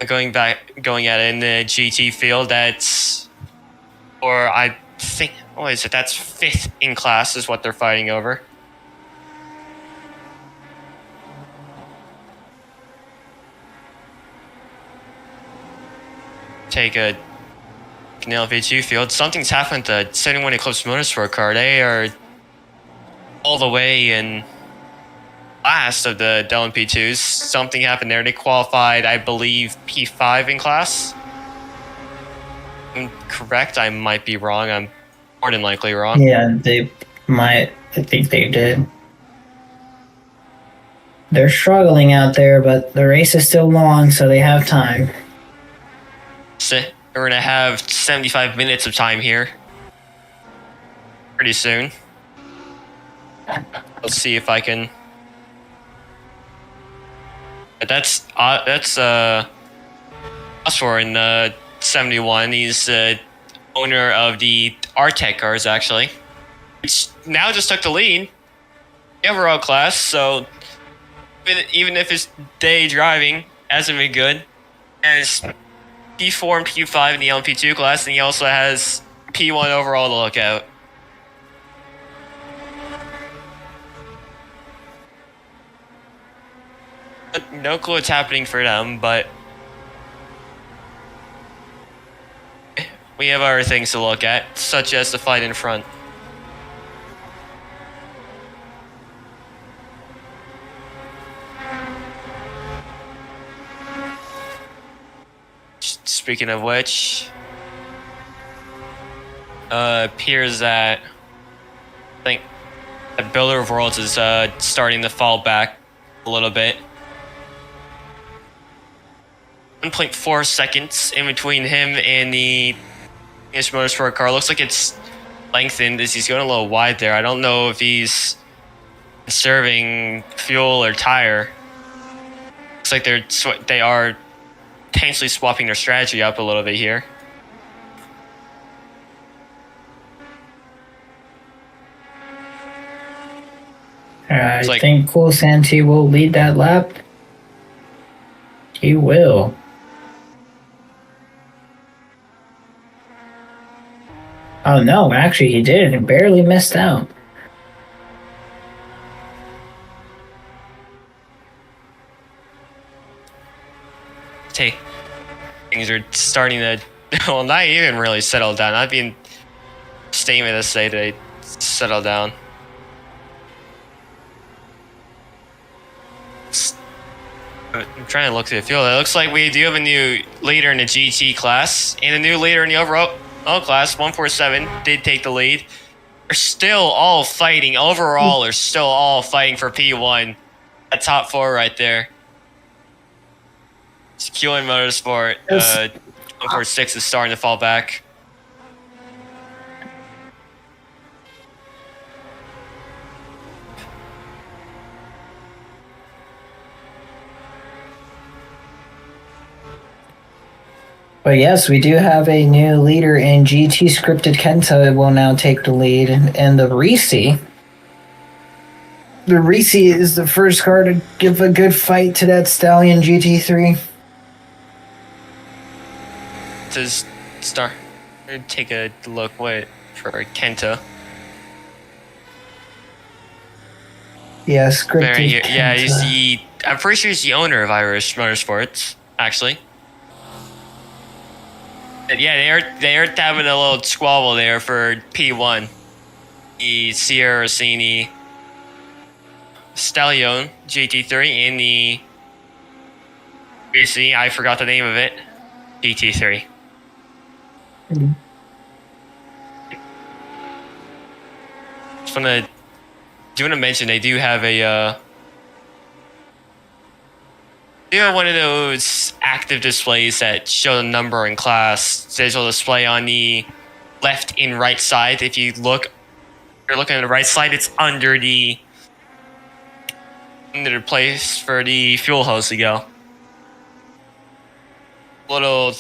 going at it in the GT field. That's, or I think, what is it? That's 5th in class is what they're fighting over. Take a LV2 field. Something's happened to 71 Eclipse Motorsport car. They are all the way in last of the LMP2s. Something happened there. They qualified, I believe, P5 in class. I'm correct. I might be wrong. I'm more than likely wrong. Yeah, they might. I think they did. They're struggling out there, but the race is still long, so they have time. So we're going to have 75 minutes of time here. Pretty soon. Let's see if I can... That's Osfor in 71. He's owner of the Artec cars, actually. Which now just took the lead. The overall class, so even if his day driving hasn't been good, has P4 and P5 in the LMP2 class, and he also has P1 overall to look out. No clue what's happening for them, but we have other things to look at, such as the fight in front. Speaking of which, appears that I think the Builder of Worlds is starting to fall back a little bit. 1.4 seconds in between him and the Motorsport car. Looks like it's lengthened as he's going a little wide there. I don't know if he's conserving fuel or tire. Looks like they are potentially swapping their strategy up a little bit here. I think Cool Santi will lead that lap. He will. Oh no, actually he did. He barely missed out. Hey, things are starting to, well, not even really settle down. Not being statement to say they settle down. I'm trying to look through the field. It looks like we do have a new leader in the GT class and a new leader in the overall class. 147 did take the lead. They're still all fighting. Overall, they're still all fighting for P1. That top 4 right there. It's QN Motorsport. 146 is starting to fall back. But yes, we do have a new leader in GT scripted. Kenta will now take the lead, and the Reese. The Reese is the first car to give a good fight to that Stallion GT3. To start, take a look for Kenta. Yeah, scripted. Yeah, he's the. I'm pretty sure he's the owner of Irish Motorsports, actually. Yeah, they are having a little squabble there for P1. The Sierra Rossini Stallion GT3 and the I forgot the name of it, GT3. Mm-hmm. Just want to mention they do have one of those active displays that show the number and class. Digital display on the left and right side. If you're looking at the right side, it's under the place for the fuel hose to go. Little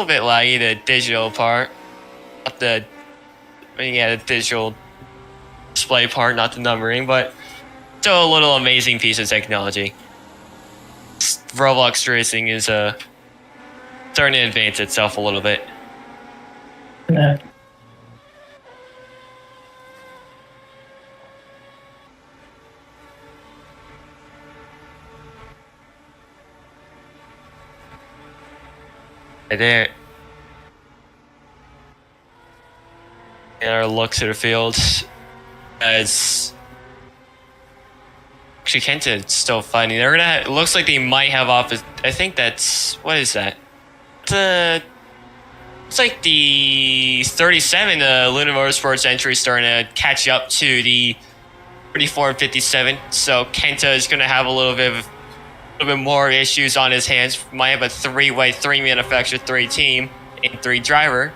bit laggy, the digital part. Not the digital display part, not the numbering, but still a little amazing piece of technology. Roblox racing is starting to advance itself a little bit. Yeah. There. And our looks at the fields as actually Kenta's still fighting. They're gonna. It looks like they might have office. I think that's what is that? It's like the 37 Luna Motorsports entry starting to catch up to the 34 and 57. So Kenta is gonna have a little bit more issues on his hands. Might have a 3-way, 3 manufacturer, 3 team, and 3 driver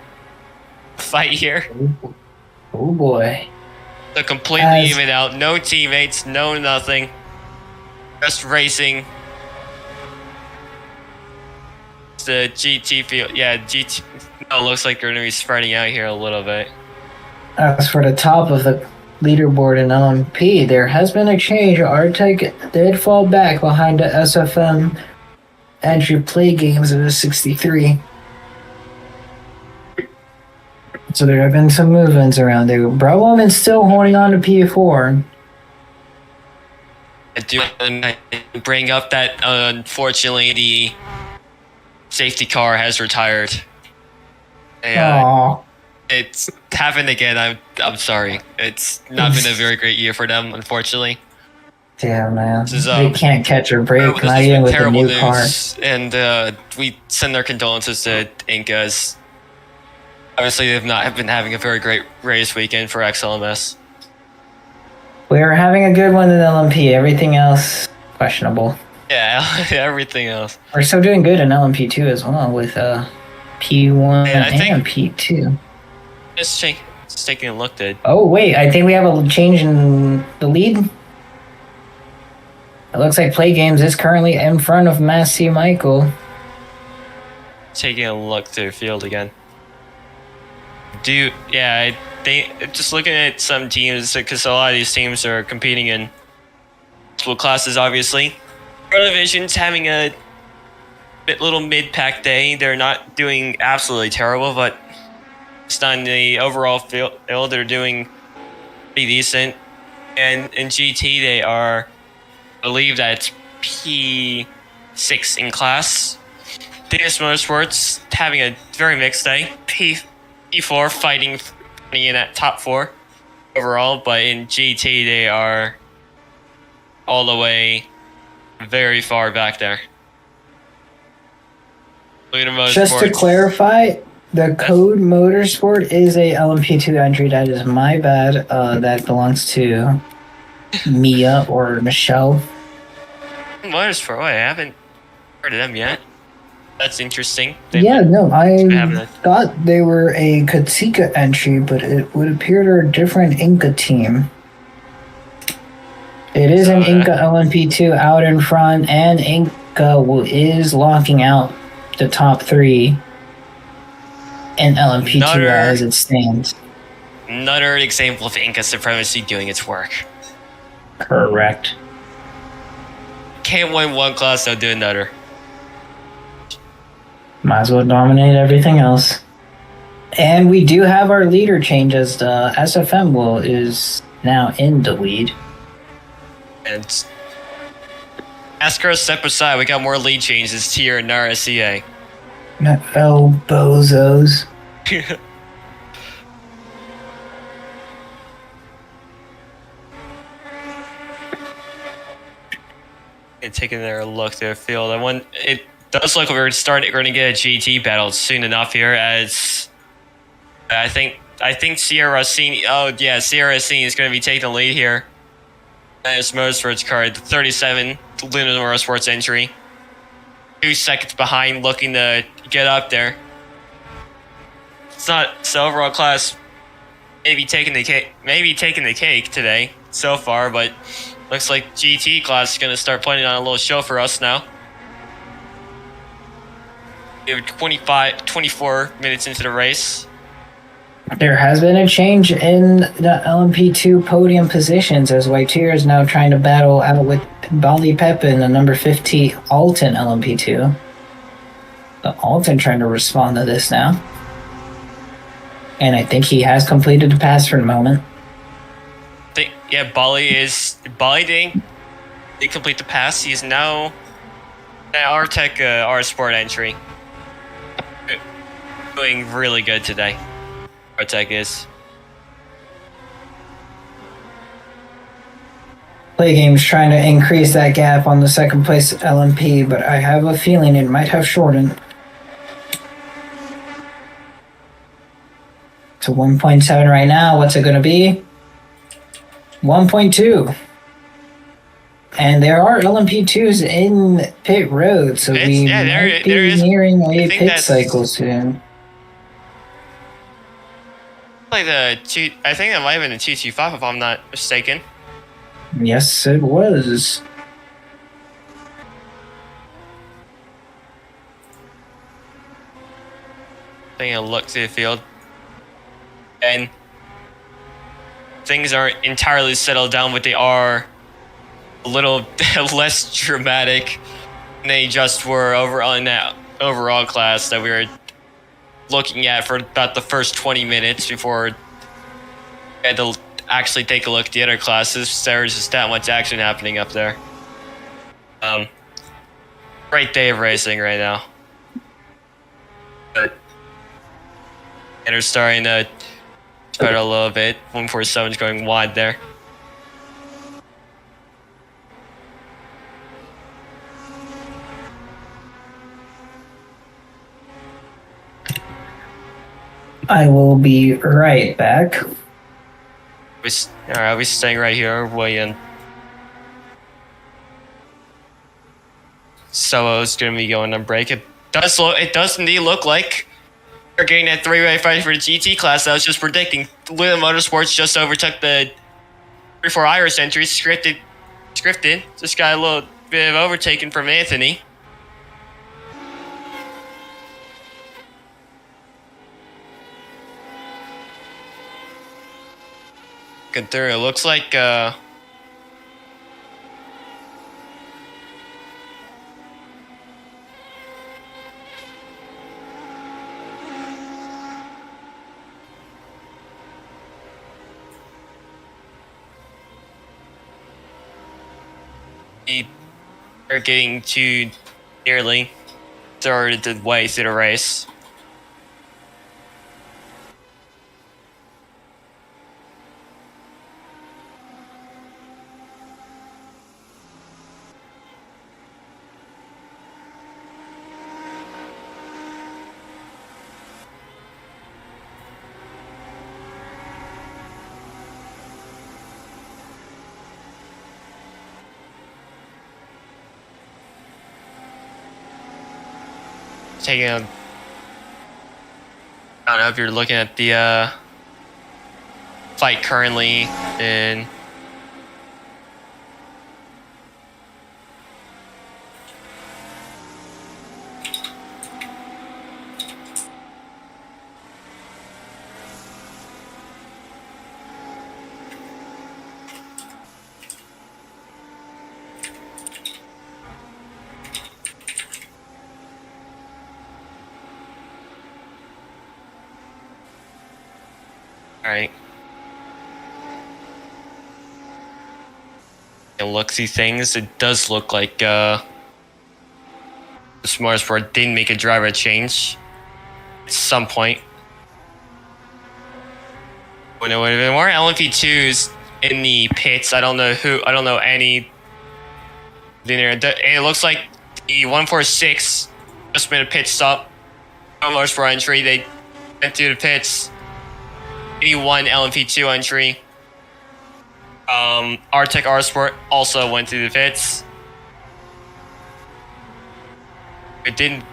fight here. Oh boy. So completely even out. No teammates, no nothing. Just racing. It's the GT field. Yeah, GT. No, it looks like they're going to be spreading out here a little bit. As for the top of the leaderboard in LMP, there has been a change. Artec did fall back behind the SFM entry play games of the 63. So there have been some movements around there. Bravo is still holding on to P4. I do bring up that unfortunately the safety car has retired. It's happened again. I'm sorry. It's not been a very great year for them, unfortunately. Damn, man. They can't catch or break, not even with a new car. And we send our condolences to Incas. Obviously, they've not been having a very great race weekend for XLMS. We're having a good one in LMP. Everything else, questionable. Yeah, everything else. We're still doing good in LMP2 as well with P1 and P2. Just taking a look at... Oh, wait. I think we have a change in the lead. It looks like Play Games is currently in front of Massey Michael. Taking a look through the field again. They just looking at some teams, because a lot of these teams are competing in multiple classes, obviously. Division's having a little mid-pack day. They're not doing absolutely terrible, but it's on the overall field, they're doing pretty decent. And in GT, they are, I believe that's P6 in class. DS Motorsports having a very mixed day. P4 fighting in that top 4 overall, but in GT they are all the way very far back there. Just to clarify, the code Motorsport is a LMP2 entry. That is my bad. That belongs to Mia or Michelle. Motorsport, wait, I haven't heard of them yet. That's interesting. I thought they were a Katsika entry, but it would appear they're a different Inca team. It is an Inca LMP2 out in front, and Inca is locking out the top 3 in LMP2 as it stands. Another example of Inca supremacy doing its work. Correct. Can't win one class, they'll do another. Might as well dominate everything else. And we do have our leader change as the SFM is now in the lead. And NASCAR step aside, we got more lead changes here in RSCA. Oh, bozos. And taking a look to the field, it does look like we're going to get a GT battle soon enough here. As I think Sierra Rossini. Oh yeah, Sierra Rossini is going to be taking the lead here. As Motorsports car, the 37 Luna Motorsports entry. 2 seconds behind, looking to get up there. It's not so overall class. Maybe taking the cake today so far, but looks like GT class is going to start putting on a little show for us now. We have 24 minutes into the race. There has been a change in the LMP2 podium positions as Whitetear is now trying to battle out with Bali Pepin, the number 50 Alton LMP2. The Alton trying to respond to this now. And I think he has completed the pass for the moment. Bali didn't complete the pass. He is now an R-Tech R-Sport entry. Doing really good today. R-Tech is. Play Game's trying to increase that gap on the second place LMP, but I have a feeling it might have shortened to 1.7 right now. What's it going to be? 1.2. And there are LMP2s in pit road, so we might be nearing a pit cycle soon. Like I think that might have been a 225 if I'm not mistaken. Yes, it was. Taking a look to the field. And things aren't entirely settled down, but they are a little less dramatic than they just were overall in that overall class that we were looking at for about the first 20 minutes before we had to actually take a look at the other classes. There was just that much action happening up there. Great day of racing right now. But they're starting to spread a little bit. 147 is going wide there. I will be right back. Alright, we're staying right here, William. Solo's gonna be going on break. It does indeed look like we're getting that three-way fight for the GT class. I was just predicting. Luna Motorsports just overtook the 34 Iris entry. Scripted. Just got a little bit of overtaken from Anthony. Good through. It looks like are getting to nearly started the way through the race. taking a... I don't know if you're looking at the fight currently in... Alright. And look through things, it does look like the Motorsport didn't make a driver change at some point. When it would have been more LMP2s in the pits, I don't know any there. It looks like the 146 just made a pit stop. Motorsport entry, they went through the pits. 81 LMP2 entry. Artec R Sport also went through the pits. It didn't.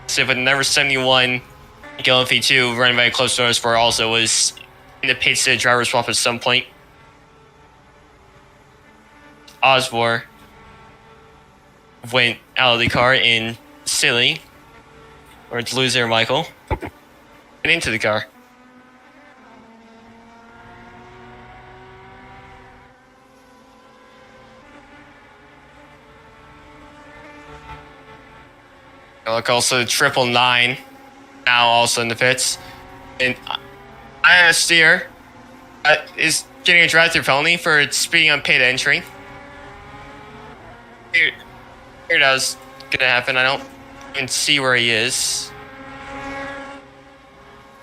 So, but number 71 LMP2 running by close to Motorsport also was in the pits to driver swap at some point. Osborne went out of the car in silly, or it's loser Michael, and into the car. Look, also 999 now also in the pits. And Anna Steer is getting a drive-through penalty for speeding on pit entry. Here that's gonna happen. I don't even see where he is.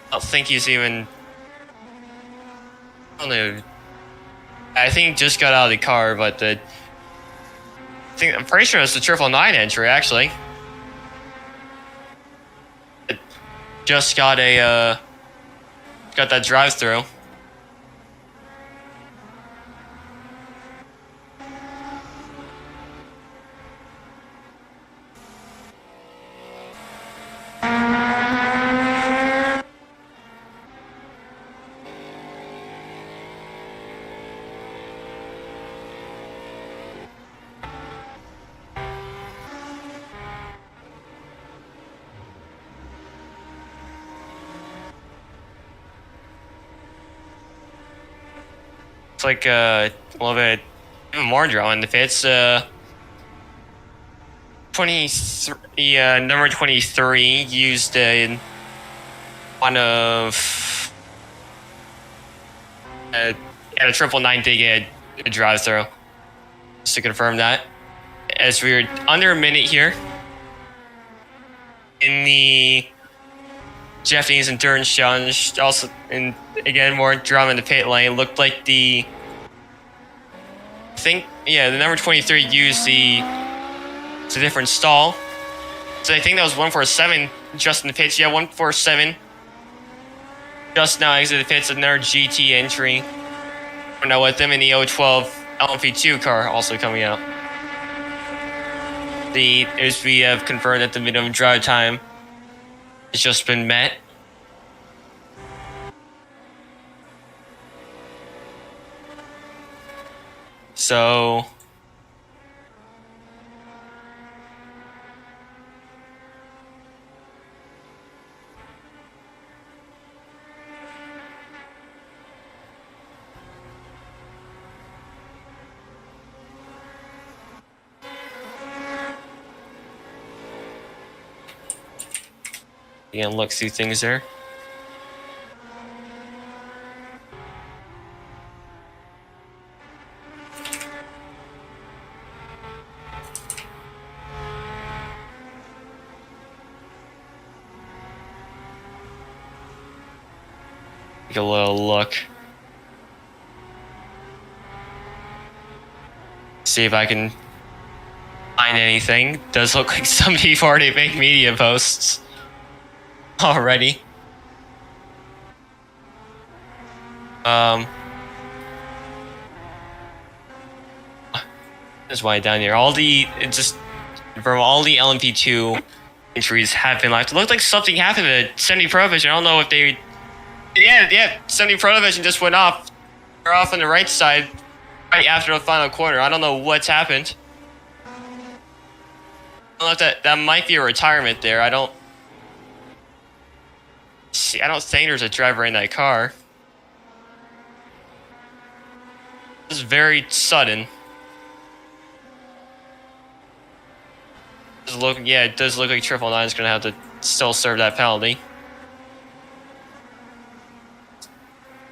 I don't think he's even... I don't know. I think he just got out of the car, but I'm pretty sure it's the 999 entry, actually. Just got that drive-through. It's like a little bit even more drama in the pits. 23, number 23 used one of at a 999 to get a drive-through. Just to confirm that, as we're under a minute here in the Japanese endurance challenge, also, and again, more drama in the pit lane. Looked like the number 23 used it's a different stall. So I think that was 147 just in the pits. Yeah, 147 just now exited the pits. Another GT entry. I know with them in the 012 LMP2 car also coming out. As we have confirmed that the minimum drive time has just been met. So you can look through things there. Take a little look. See if I can find anything. Does look like some people already make media posts already. Just wind down here. From all the LMP2 entries have been left. It looked like something happened to 70 Provision. I don't know if they... Yeah, 70 Provision just went off. They're off on the right side right after the final corner. I don't know what's happened. I don't know if that might be a retirement there. I don't think there's a driver in that car. This is very sudden. It does look like 999 is going to have to still serve that penalty.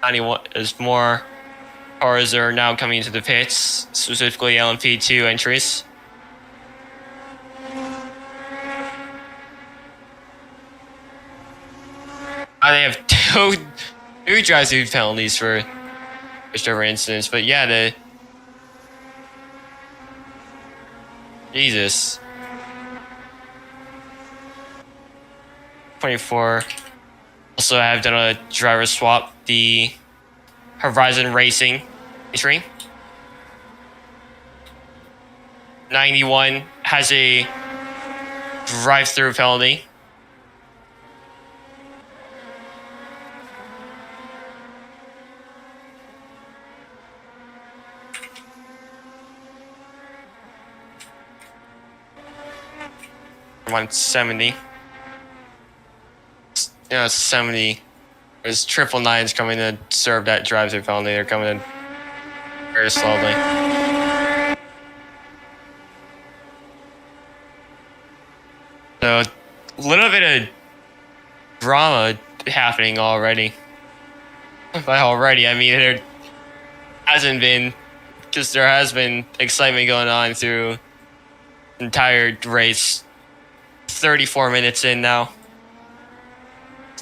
91 is more cars are now coming into the pits, specifically LMP2 entries. They have two drive-through penalties for driver incidents, but yeah, Jesus. 24 also have done a driver swap. The Horizon Racing entry. 91 has a drive-through penalty. On 70. Yeah, 70. There's 999s coming to serve that drive-through penalty. They're coming in very slowly. So, a little bit of drama happening already. By already, I mean there hasn't been, because there has been excitement going on through the entire race. 34 minutes in now.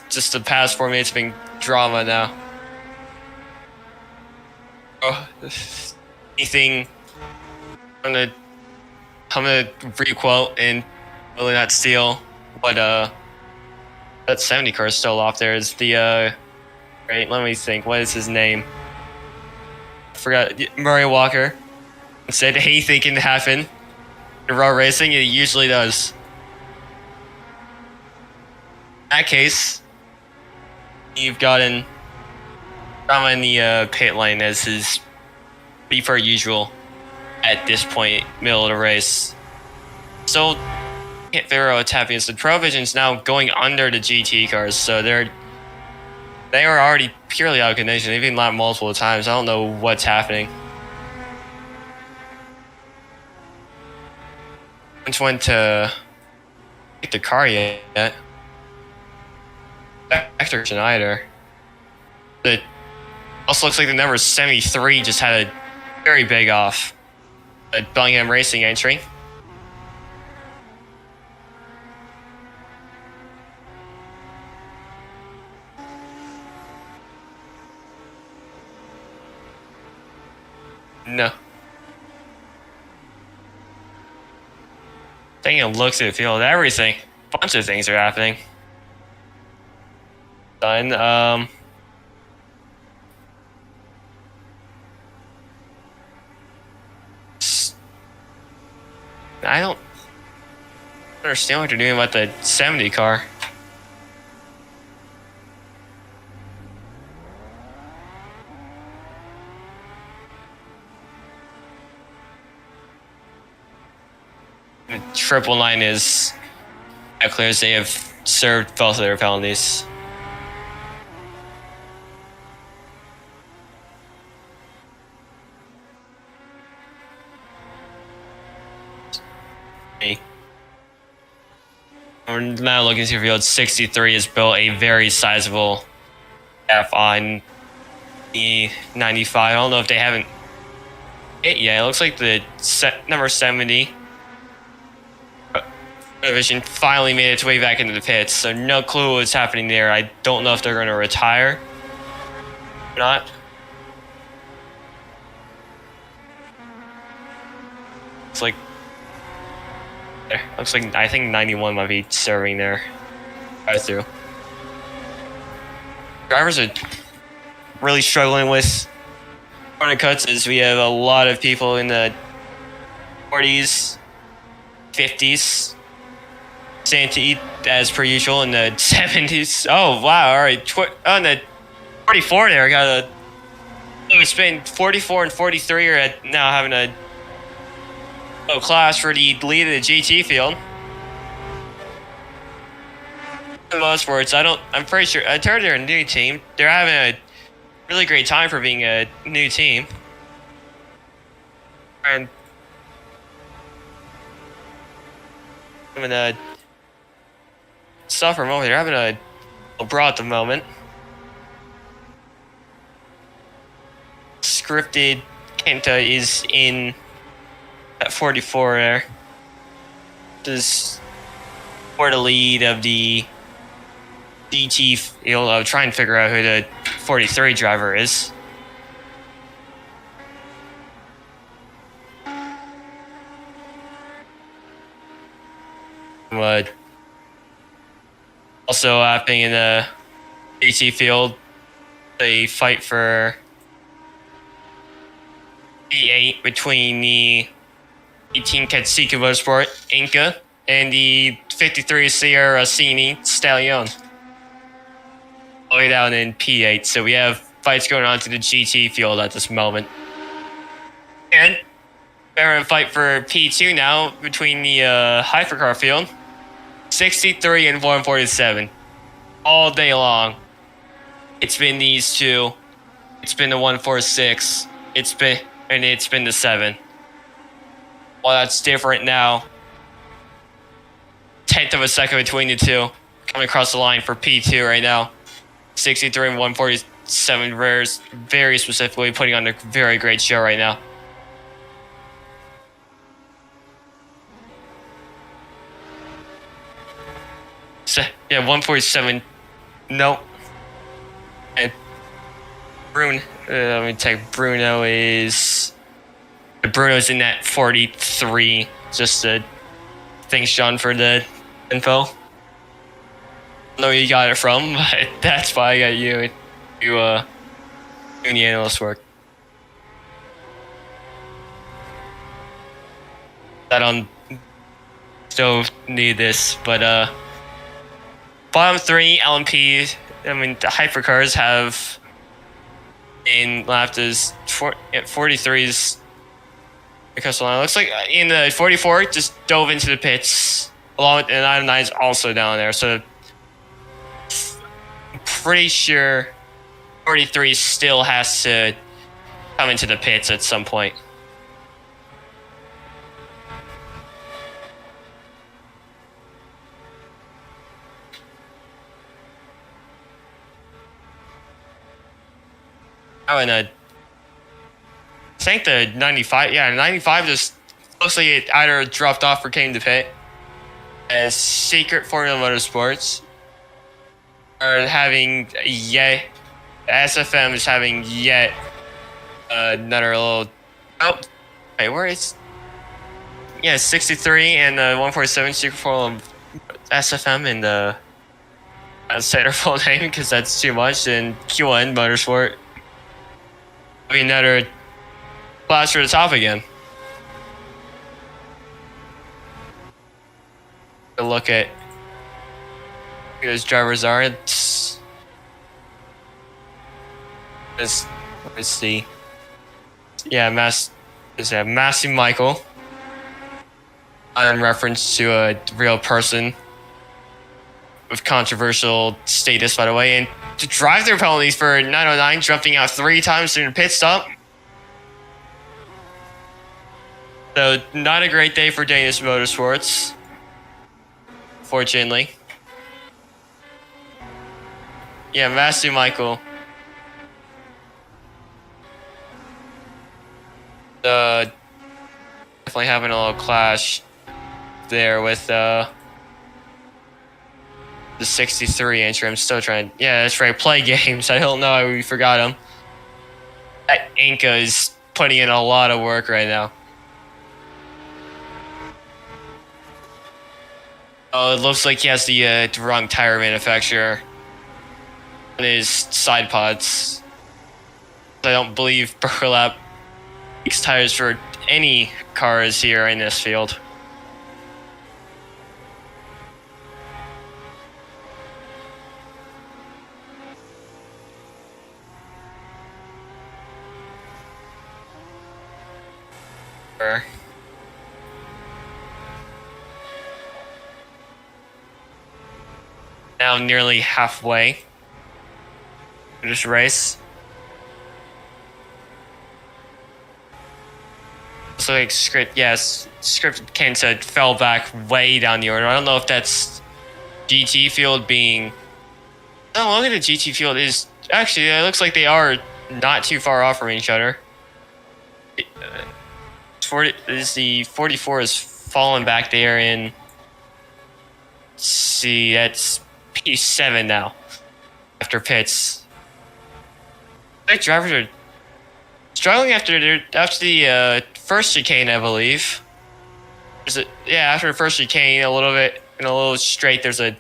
Just the past 4 minutes have been drama now. Oh, anything? I'm gonna requote and really not steal, but that 70 car is still off there. Is the right? Let me think. What is his name? I forgot. Murray Walker said anything can happen in raw racing. It usually does. In that case, you've gotten drama in the pit lane, as is pretty per usual at this point, middle of the race. So, can't figure out what's happening. So, Provision's now going under the GT cars, so they are already purely out of contention. They've been lapped multiple times. I don't know what's happening. Which went to get the car yet? Hector Schneider. It also looks like the number 73 just had a very big off. A Bellingham Racing entry. No. Taking a look through the field, everything. A bunch of things are happening. Done. I don't understand what they're doing about the 70 car. The 999 is clear as they have served both of their penalties. We're now looking to field. 63 has built a very sizable gap on the 95. I don't know if they haven't hit yet. It looks like the number 70 division finally made its way back into the pits, so no clue what's happening there. I don't know if they're going to retire or not. It's like looks like I think 91 might be serving there. Right through. Drivers are really struggling with corner cuts, as we have a lot of people in the 40s, 50s, Santee as per usual in the 70s. Oh wow! All right, on the 44 there, I got a. It's been 44 and 43 are now having a clash for the lead of the GT field. Motorsports, I'm pretty sure. I heard they're a new team. They're having a really great time for being a new team. And I'm gonna suffer a moment. They're having a brawl at the moment. Scripted Kenta is in at 44 there. Just for the lead of the DT field. I'll try and figure out who the 43 driver is. What? Also happening in the DT field, they fight for P8 between the 18 Katsuki Motorsport Inca and the 53 Sierra Rossini Stallion. All the way down in P8, so we have fights going on to the GT field at this moment. And we're in a fight for P2 now between the hypercar field. 63 and 147. All day long. It's been these two. It's been the 146. It's been the 7. Well, that's different now. 10th of a second between the two. Coming across the line for P2 right now. 63 and 147, very specifically putting on a very great show right now. So, yeah, 147. No. And Bruno, let me check. Bruno's in that 43. Just thanks, John, for the info. I know where you got it from, but that's why I got you doing the analyst work. I don't still need this, but bottom 3 LMP. I mean, the hypercars have in left is 43s. Because it looks like in the 44 just dove into the pits, along with the 99's also down there. So I'm pretty sure 43 still has to come into the pits at some point. Oh, and I think the 95, 95 just looks like it either dropped off or came to pit. As Secret Formula Motorsports are having SFM is having yet another little. Oh, wait, where is? Yeah, 63 and 147 Secret Formula SFM and I'll say their full name because that's too much. And Q1 Motorsport. I mean, another clash for the top again. To look at who those drivers are. Let's see. Yeah, Massey Michael. In reference to a real person with controversial status, by the way, and to drive-through penalties for 909 jumping out 3 times during the pit stop. So, not a great day for Danish Motorsports, fortunately. Yeah, Massey Michael. Definitely having a little clash there with the 63 entry. I'm still trying. Yeah, that's right. Play games. I don't know why we forgot him. That Inca is putting in a lot of work right now. Oh, it looks like he has the wrong tire manufacturer on his side pods. I don't believe Burlap makes tires for any cars here in this field. Sure. Now nearly halfway through this race. So like Script Kenta fell back way down the order. I don't know if that's GT field being. Oh, look at the GT field is actually. It looks like they are not too far off from each other. 44 is falling back there in. See, that's P7 now. After pits, like drivers are struggling after the first chicane, I believe. After the first chicane, a little straight. There's a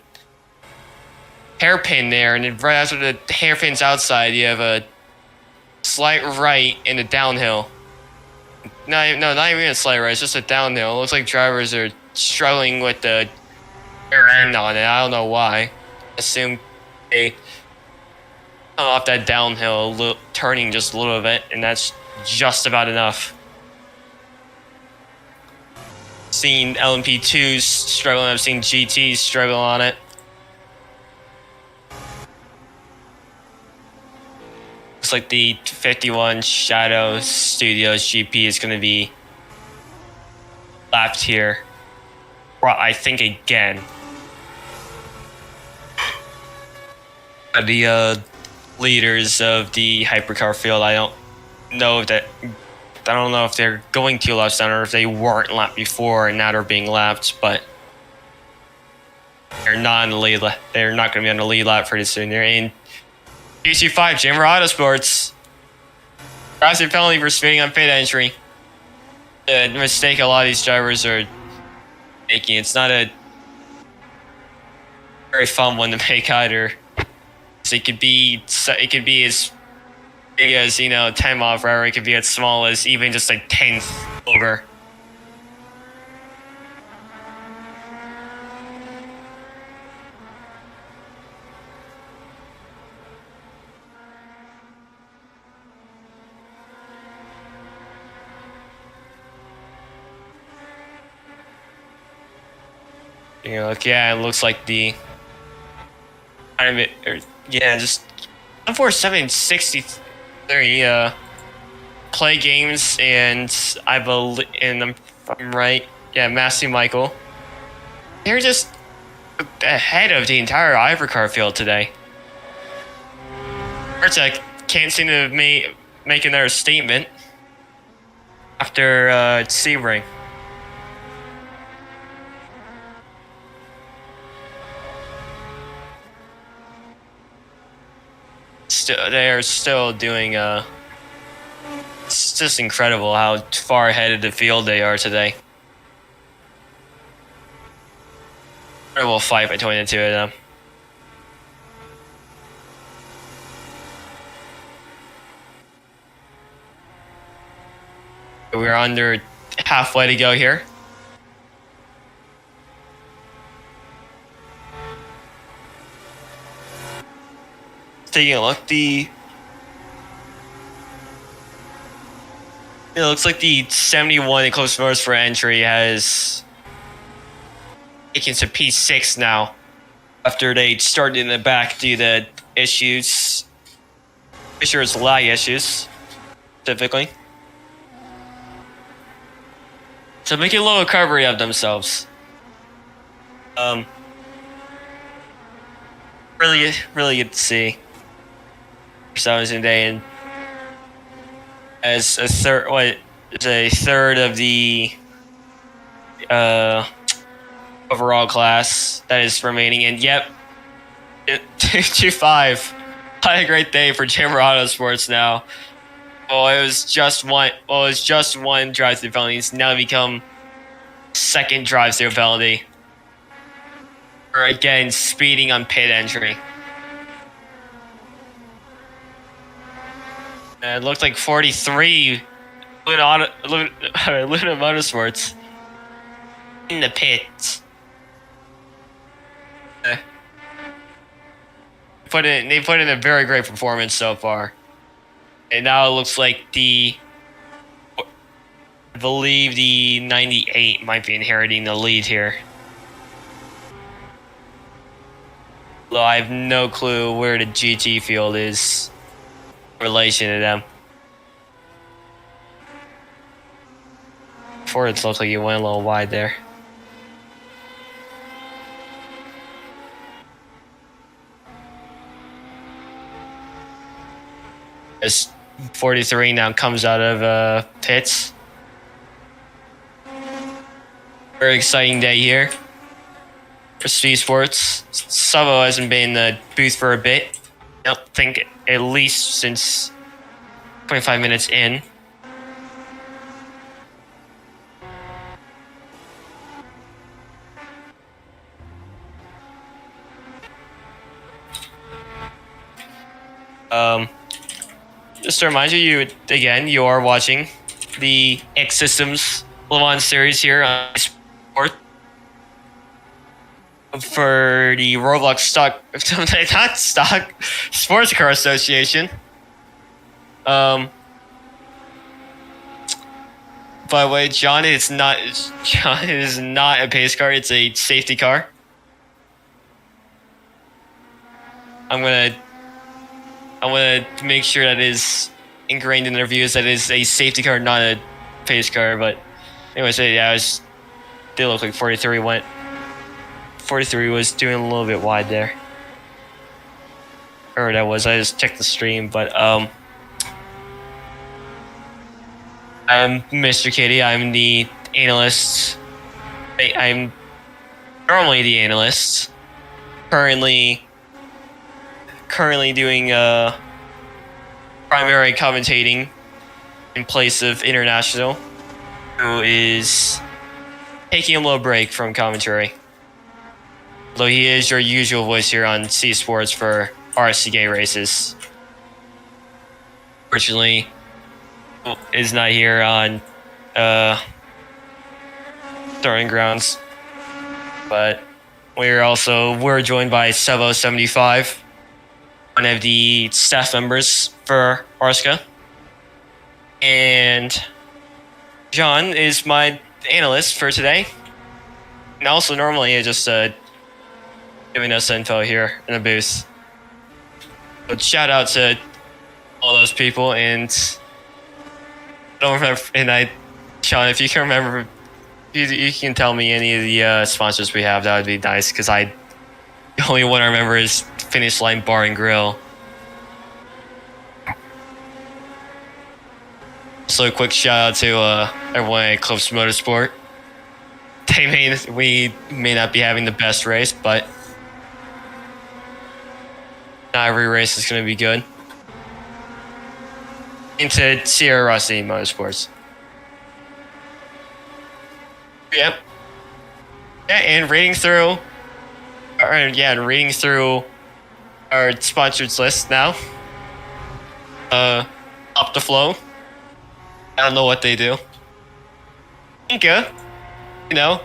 hairpin there, and then right after the hairpin's outside, you have a slight right in the downhill. Not even a slight right. It's just a downhill. It looks like drivers are struggling with the rear end on it. I don't know why. Assume they come off that downhill, turning just a little bit, and that's just about enough. Seen LMP2s struggling. I've seen GTs struggle on it. Looks like the 51 Shadow Studios GP is going to be lapped here. I think again. The leaders of the hypercar field, I don't know if they're going to lap down or if they weren't lapped before and now they're being lapped, but they're not in the lead. They're not going to be on the lead lap pretty soon. They're in GT5, Jammer Autosports. Massive penalty for speeding on pit entry. The mistake a lot of these drivers are making. It's not a very fun one to make either. So it could be as big as 10 mile per hour. It could be as small as even just a tenth over. It looks like the just 14763 play games, and I believe, and I'm right, Massey Michael. They're just ahead of the entire hypercar field today. Artec can't seem to make another statement after Sebring. They are still doing. It's just incredible how far ahead of the field they are today. Incredible fight between the two of them. We're under halfway to go here. Taking a look, it looks like the 71 in close first for entry has taken to P6 now after they started in the back due to issues. I'm sure it's lag issues specifically. So making a little recovery of themselves. Really good to see. Day, and as a third of the overall class that is remaining, and 2-5. Not a great day for Jammer Autosports now. It was just one drive-through penalty. It's now become second drive-through penalty for again speeding on pit entry. It looked like 43 Luna Motorsports in the pits. They put in a very great performance so far. And now it looks like the I believe the 98 might be inheriting the lead here. Though I have no clue where the GT field is in relation to them. Before it looked like you went a little wide there. As 43 now comes out of pits. Very exciting day here for Speed Sports. Savo hasn't been in the booth for a bit. I don't think at least since 25 minutes in. Just to remind you again, you are watching the Xsystems Le Mans Series here on Sport for the Roblox Sports Car Association. By the way, John is not a pace car, it's a safety car. I'm gonna make sure that is ingrained in the reviews that it is a safety car, not a pace car. But anyways, yeah, did look like 43 went. 43 was doing a little bit wide there. Or that was. I just checked the stream, but I'm Mr. Kitty. I'm the analyst. I'm normally the analyst. Currently doing primary commentating in place of International, who is taking a little break from commentary. Although he is your usual voice here on C Sports for RCK races. Fortunately, is not here on starting grounds. But we're joined by Sevo75. One of the staff members for Arska. And John is my analyst for today. And also normally just giving us info here in the booth. But shout out to all those people, and I don't remember, Sean, if you can remember, you can tell me any of the sponsors we have, that would be nice, because the only one I remember is Finish Line Bar and Grill. So a quick shout out to everyone at Clips Motorsport. We may not be having the best race, but not every race is going to be good. Into Sierra Rossi Motorsports. Yep. Yeah, and reading through our sponsors list now. Up the flow. I don't know what they do. Inca, the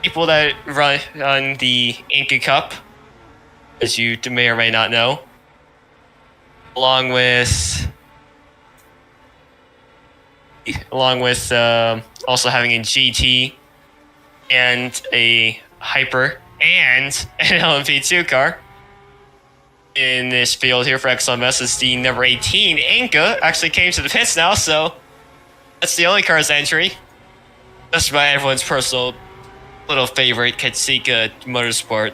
people that run on the Inca Cup, as you may or may not know, along with also having a GT and a Hyper and an LMP2 car in this field here for XLMS. Is the number 18 Inca actually came to the pits now, so that's the only car's entry. Just by everyone's personal little favorite, Katsika Motorsport.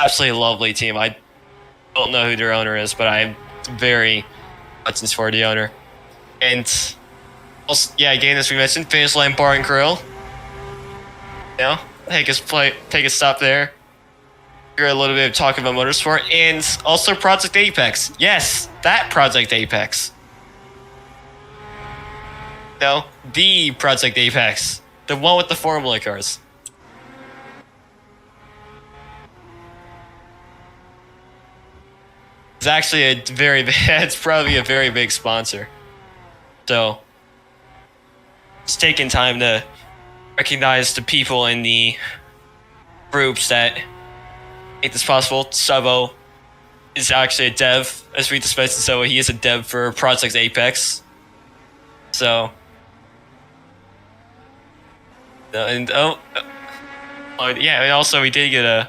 Absolutely lovely team. I don't know who their owner is, but I'm very much for the owner. And also, yeah, again, as we mentioned, Finish Line Bar and Grill. Take a stop there. Hear a little bit of talk about motorsport, and also Project Apex. Yes, that Project Apex. No, the Project Apex, the one with the Formula cars. It's actually it's probably a very big sponsor. So it's taking time to recognize the people in the groups that make this possible. Savo is actually a dev, as we discussed. So he is a dev for Project Apex. So, and yeah, and also we did get a.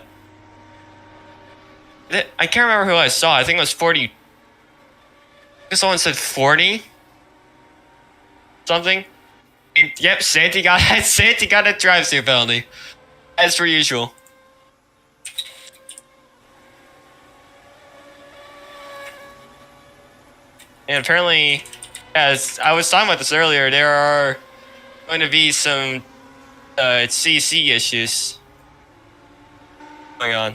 I can't remember who I saw. I think it was 40. I think someone said 40 something. And, yep, Santi got a drive-through penalty, as per usual. And apparently, as I was talking about this earlier, there are going to be some CC issues going on.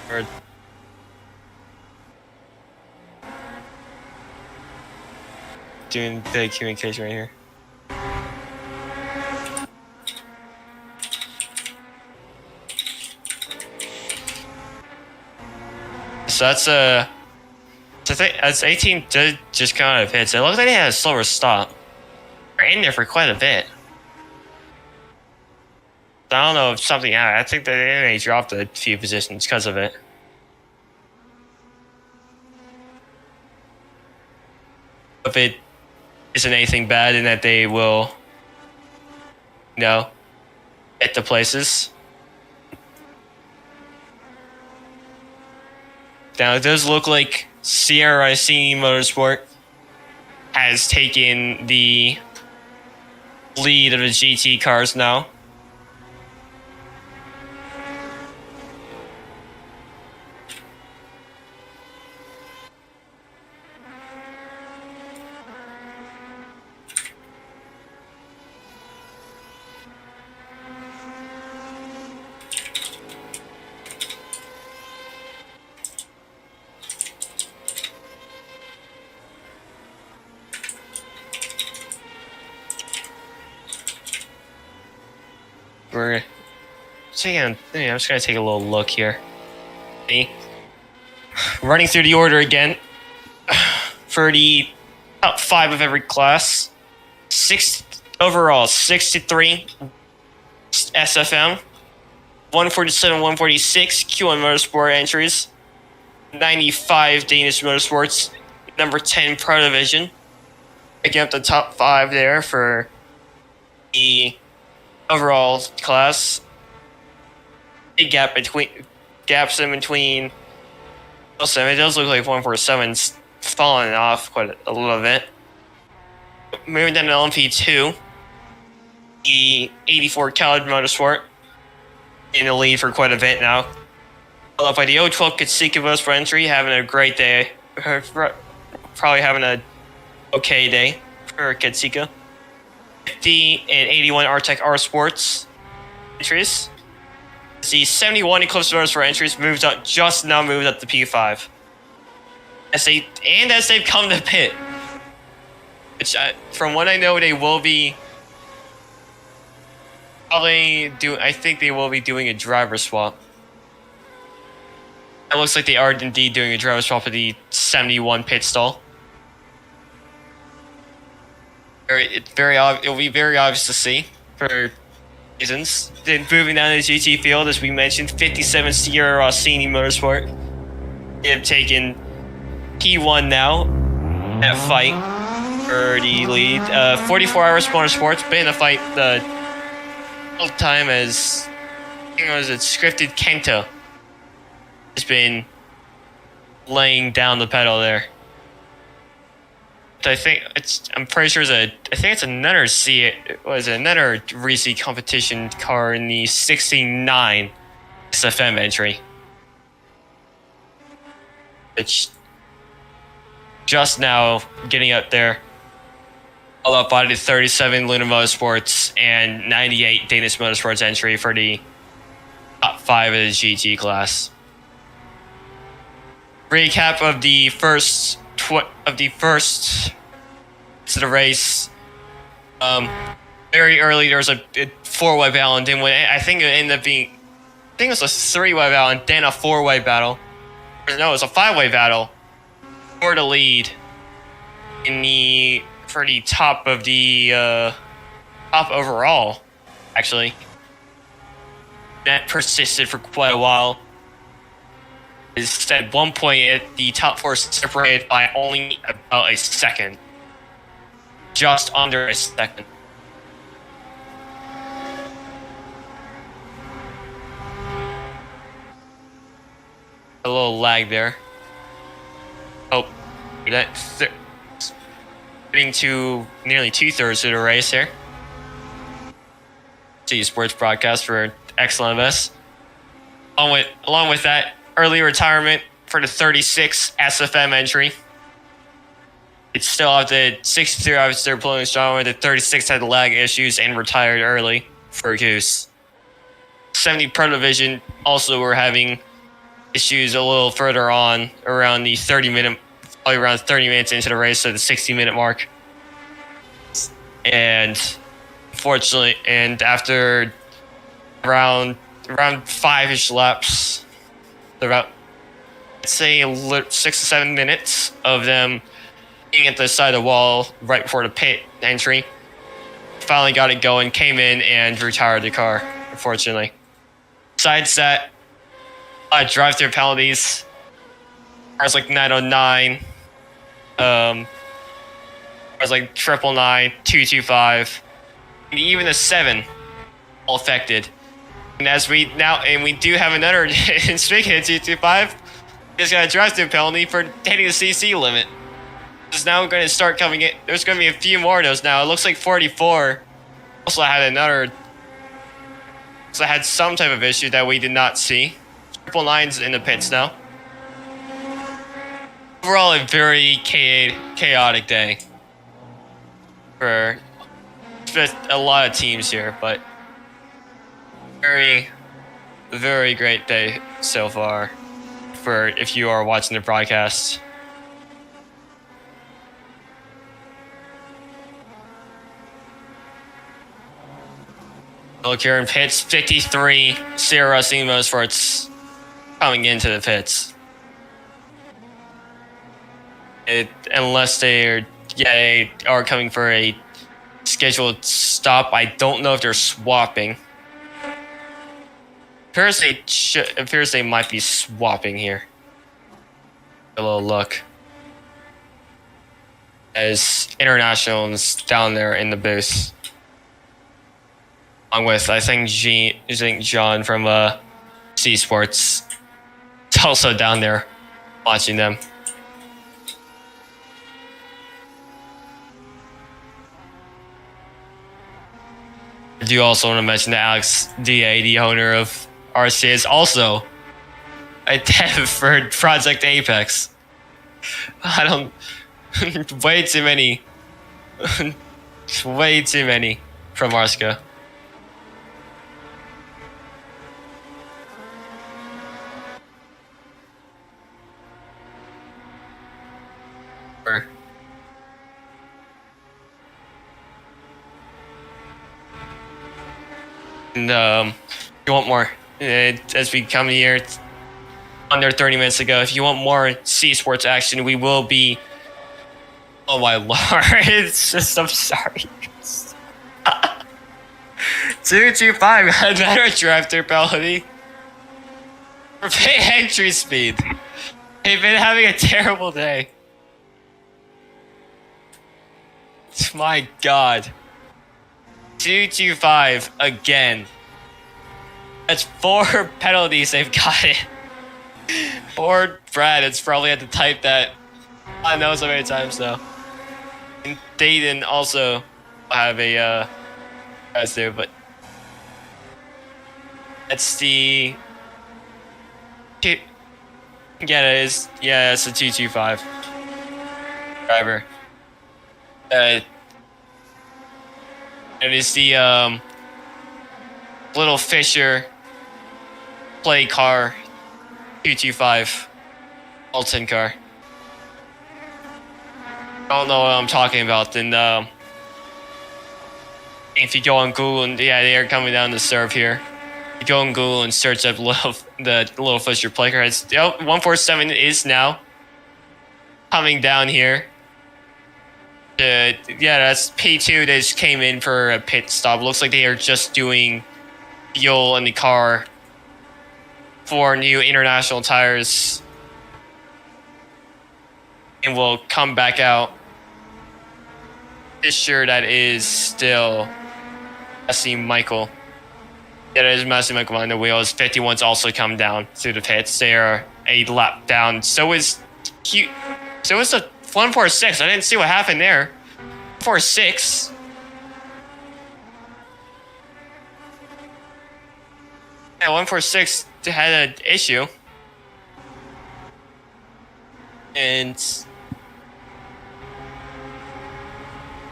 Or doing the communication right here. So that's so I think as 18 did just come out of pits. It looked like they had a slower stop. They're in there for quite a bit. I don't know if something happened. I think they dropped a few positions because of it. If it isn't anything bad, in that they will, get the places. Now it does look like Sierra Rossini Motorsport has taken the lead of the GT cars now. We're taking. I'm just gonna take a little look here. Running through the order again for the top 5 of every class. 6 overall, 63 SFM, 147, 146 Q1 Motorsport entries, 95 Danish Motorsports, number 10 Pro Division. Picking up the top 5 there for the overall class. Big gaps in between. Also, it does look like 147's falling off quite a little bit. Moving down to LMP2, the 84 Khaled Motorsport in the lead for quite a bit now. Followed by the 012 Katsika for entry, having a great day. Probably having a okay day for Katsika. 50 and 81 Artec R Sports entries. The 71 Eclipse Motorsport entries moved up to P5. As they've come to pit. Which, from what I know, they will be I think they will be doing a driver swap. It looks like they are indeed doing a driver swap for the 71 pit stall. It'll be very obvious to see for reasons. Then moving down to the GT field, as we mentioned, 57 Sierra Rossini Motorsport. They have taken P1 now at fight for the lead. 44 Hours Motorsports been in a fight the whole time, as I think it was a scripted Kento has been laying down the pedal there. I'm pretty sure it's another another Reese competition car in the 69 SFM entry. It's just now getting up there. Followed by the 37 Luna Motorsports and 98 Danish Motorsports entry for the top 5 of the GT class. Recap of the first to the race. Very early there was a 4-way battle, and then I think it ended up being, it was a 3-way battle and then a 4-way battle. No, it was a 5-way battle for the lead for the top of the top overall, actually. that persisted for quite a while. Is at one point the top four separated by only about a second, just under a second. A little lag there. Oh, that's getting to nearly 2/3 of the race here. See sports broadcast for XLMS. Along with that, early retirement for the 36 SFM entry. It's still out the 63 officer pulling strong. The 36 had lag issues and retired early for Goose. 70 Pro Division also were having issues a little further on, around the 30-minute, probably around 30 minutes into the race, so the 60-minute mark. And fortunately, and after around 5-ish laps, about, I'd say 6 to 7 minutes of them being at the side of the wall right before the pit entry, finally got it going, came in and retired the car, unfortunately. Besides that, drive-through penalties. Cars like 909, cars like 999, 225, and even the 7 all affected. And we do have another, speaking of 225, just got a drive-through penalty for hitting the CC limit. It's now going to start coming in. There's going to be a few more of those now. It looks like 44 also had some type of issue that we did not see. 999's in the pits now. Overall, a very chaotic day for a lot of teams here, but very, very great day so far for if you are watching the broadcast. Look here in pits, 53 Sierra Racing Motorsports coming into the pits. Unless they are coming for a scheduled stop. I don't know if they're swapping. Appears they might be swapping here. A little look. As International's down there in the booth. Along with, I think John from C Sports is also down there watching them. I do also want to mention that Alex DA, the owner of RC, is also a dev for Project Apex. Way too many from Arska. And if you want more, as we come here, it's under 30 minutes ago. If you want more C Sports action, we will be. Oh my lord! It's just, I'm sorry. 225 had better drive-through penalty for pit entry speed. They've been having a terrible day. My god. 225 again. That's 4 penalties they've gotten. Poor Brad, it's probably had to type that. I know so many times though. And Dayton also have a as there, but that's the yeah, it is. Yeah, it's the 225 driver. It is the Little Fisher play car 225 Alton car. I don't know what I'm talking about. Then if you go on Google, and yeah, they are coming down to serve here. You go on Google and search up the Little Fisher play car. It's 147 is now coming down here. Yeah, that's P2 that just came in for a pit stop. Looks like they are just doing fuel in the car 4 new international tires and will come back out. This year that is still Massey Michael. Yeah, that is Massey Michael behind the wheels. 51's also come down through the pits. They are a lap down. So is the 146. I didn't see what happened there. 146. Yeah, 146 had an issue. And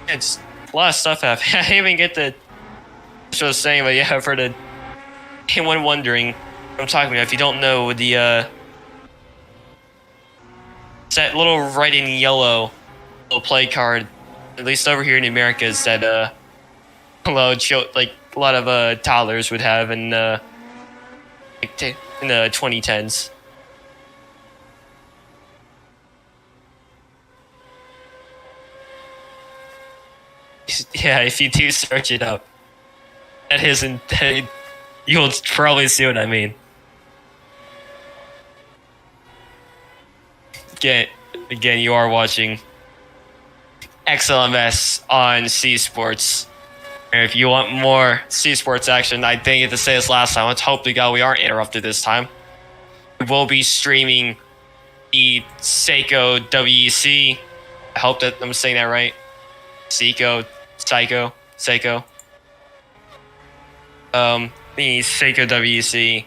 it's a lot of stuff happening. I didn't even get the what I was saying, but yeah, for the anyone wondering what I'm talking about, if you don't know, it's that little red and yellow little play card, at least over here in the Americas, that a lot of toddlers would have in the 2010s. Yeah, if you do search it up, you'll probably see what I mean. Again, you are watching XLMS on C Sports. And if you want more C Sports action, I didn't get to say this last time. Let's hope to God we aren't interrupted this time. We will be streaming the Seiko WEC. I hope that I'm saying that right. Seiko. The Seiko WEC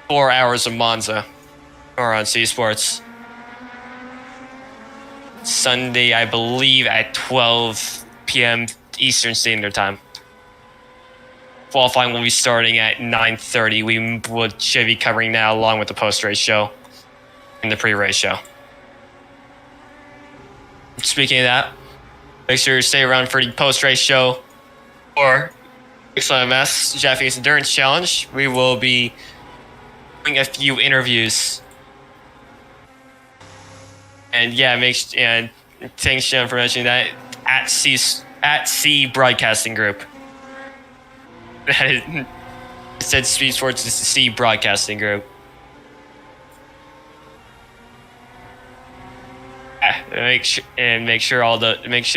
4 hours of Monza or on C Sports. Sunday, I believe, at 12 p.m. Eastern Standard Time. Qualifying will be starting at 9:30. We should be covering that along with the post-race show and the pre-race show. Speaking of that, make sure you stay around for the post-race show or XLMS Japanese Endurance Challenge. We will be doing a few interviews. And yeah, thanks Sean for mentioning that at C Broadcasting Group. That is, it said Speed Sports is the C Broadcasting Group. Make sure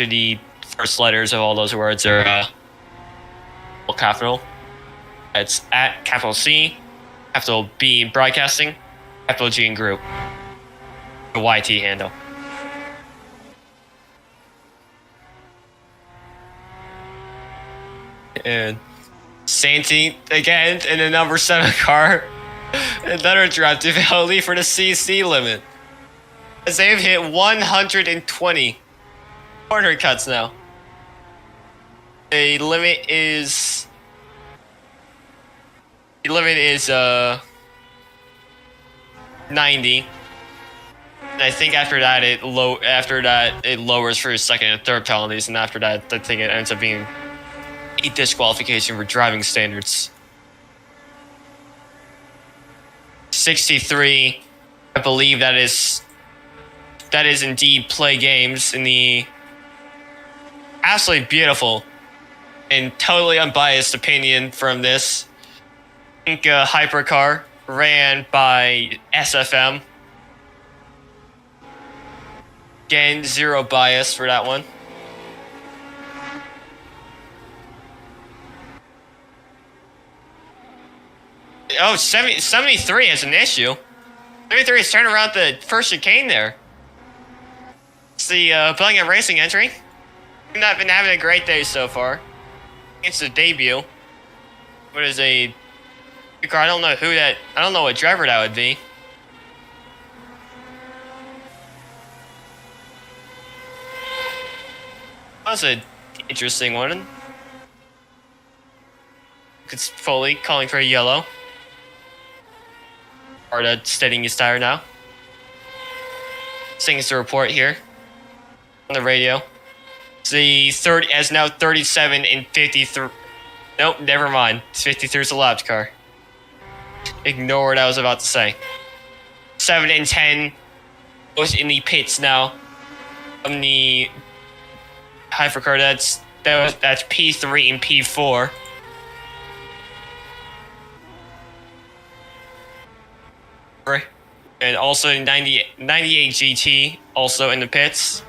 the first letters of all those words are capital. It's at capital C, capital B Broadcasting, capital G in Group. The YT handle. And Santi again in the number 7 car. Another drive difficulty for the CC limit. As they've hit 120 corner cuts now. The limit is 90. And I think after that it lowers for second and third penalties, and after that I think it ends up being a disqualification for driving standards. 63, I believe that is indeed play games in the absolutely beautiful and totally unbiased opinion from this. I think hypercar ran by SFM. Again, zero bias for that one. Oh, 73 has an issue. 73 is turning around the first chicane there. It's the Bellingham Racing entry. We've not been having a great day so far. It's the debut. What is a car? I don't know what driver that would be. That's an interesting one. It's fully calling for a yellow. Arda steadying his tire now. Seeing the report here on the radio. The third as now 37 and 53. Nope, never mind. 53 is a lapped car. Ignore what I was about to say. 7 and 10 was in the pits now. On the hypercar, that's P3 and P4. And also 98 GT also in the pits.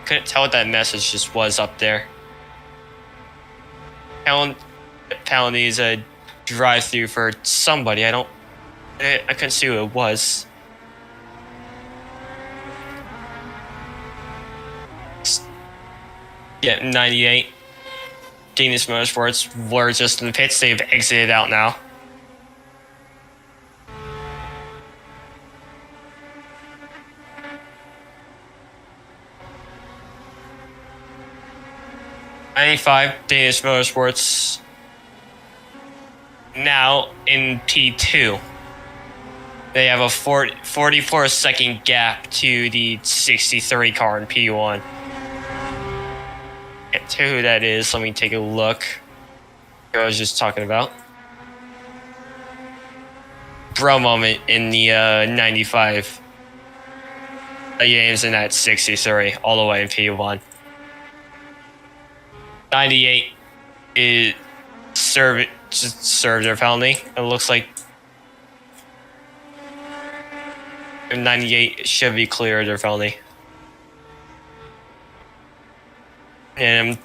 Couldn't tell what that message just was up there. Penalty is a drive-through for somebody. I couldn't see who it was. Yeah, 98. Genius Motorsports were just in the pits. They've exited out now. Danish Motorsports now in P2. They have a 44-second gap to the 63 car in P1. Get to who that is. Let me take a look. Who I was just talking about. Bro moment in the 95. James in that 63 all the way in P1. 98 is served their penalty. It looks like 98 should be cleared their penalty. And I'm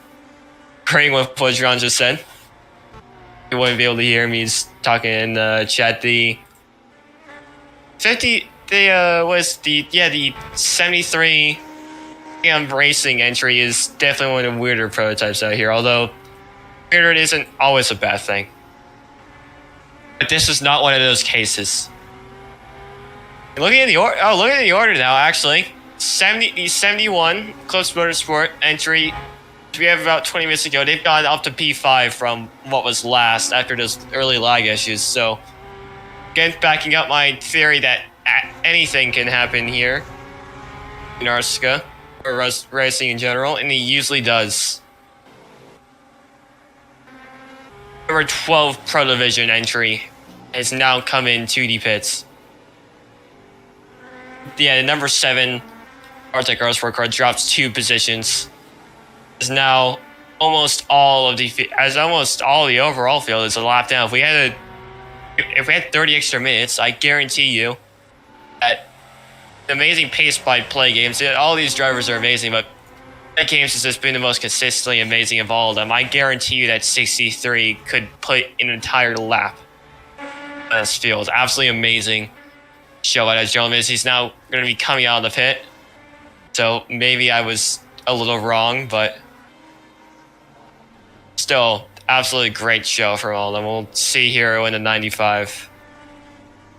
agreeing with what John just said. You wouldn't be able to hear me. He's talking in the chat. The 50 was the 73 racing entry is definitely one of the weirder prototypes out here, although weirder isn't always a bad thing. But this is not one of those cases. Looking at the order, look at the order now. Actually, the 71 Close Motorsport entry we have about 20 minutes ago. They've gone up to P5 from what was last after those early lag issues. So, again, backing up my theory that anything can happen here in Arska or racing in general, and it usually does. Number 12 Pro Division entry has now come into the pits. Yeah, the number 7 Arctic Motorsport car drops 2 positions. Is now almost all the overall field is a lap down. If we had 30 extra minutes, I guarantee you that the amazing pace by play games. All these drivers are amazing, but that games has just been the most consistently amazing of all of them. I guarantee you that 63 could put an entire lap on this field. Absolutely amazing show by that gentleman. He's now going to be coming out of the pit. So maybe I was a little wrong, but still, absolutely great show from all of them. We'll see here when the 95.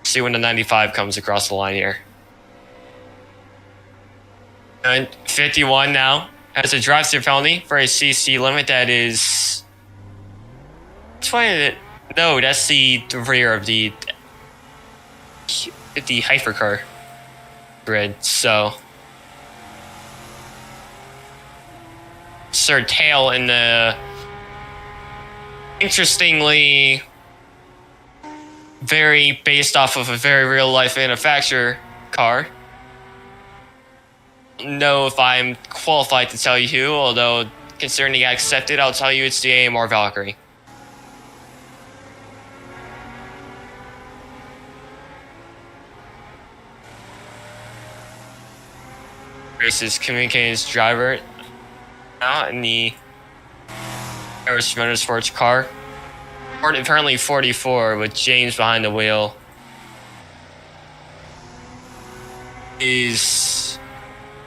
See when the 95 comes across the line here. And 51 now has a drive-through penalty for a CC limit that is. No, that's the rear of the hypercar grid. So, Sir Tail in the interestingly very based off of a very real life manufacturer car. Know if I'm qualified to tell you who, although considering he got accepted, I'll tell you it's the AMR Valkyrie. Race is communicating his driver now in the Irish Motorsports car. Apparently 44 with James behind the wheel is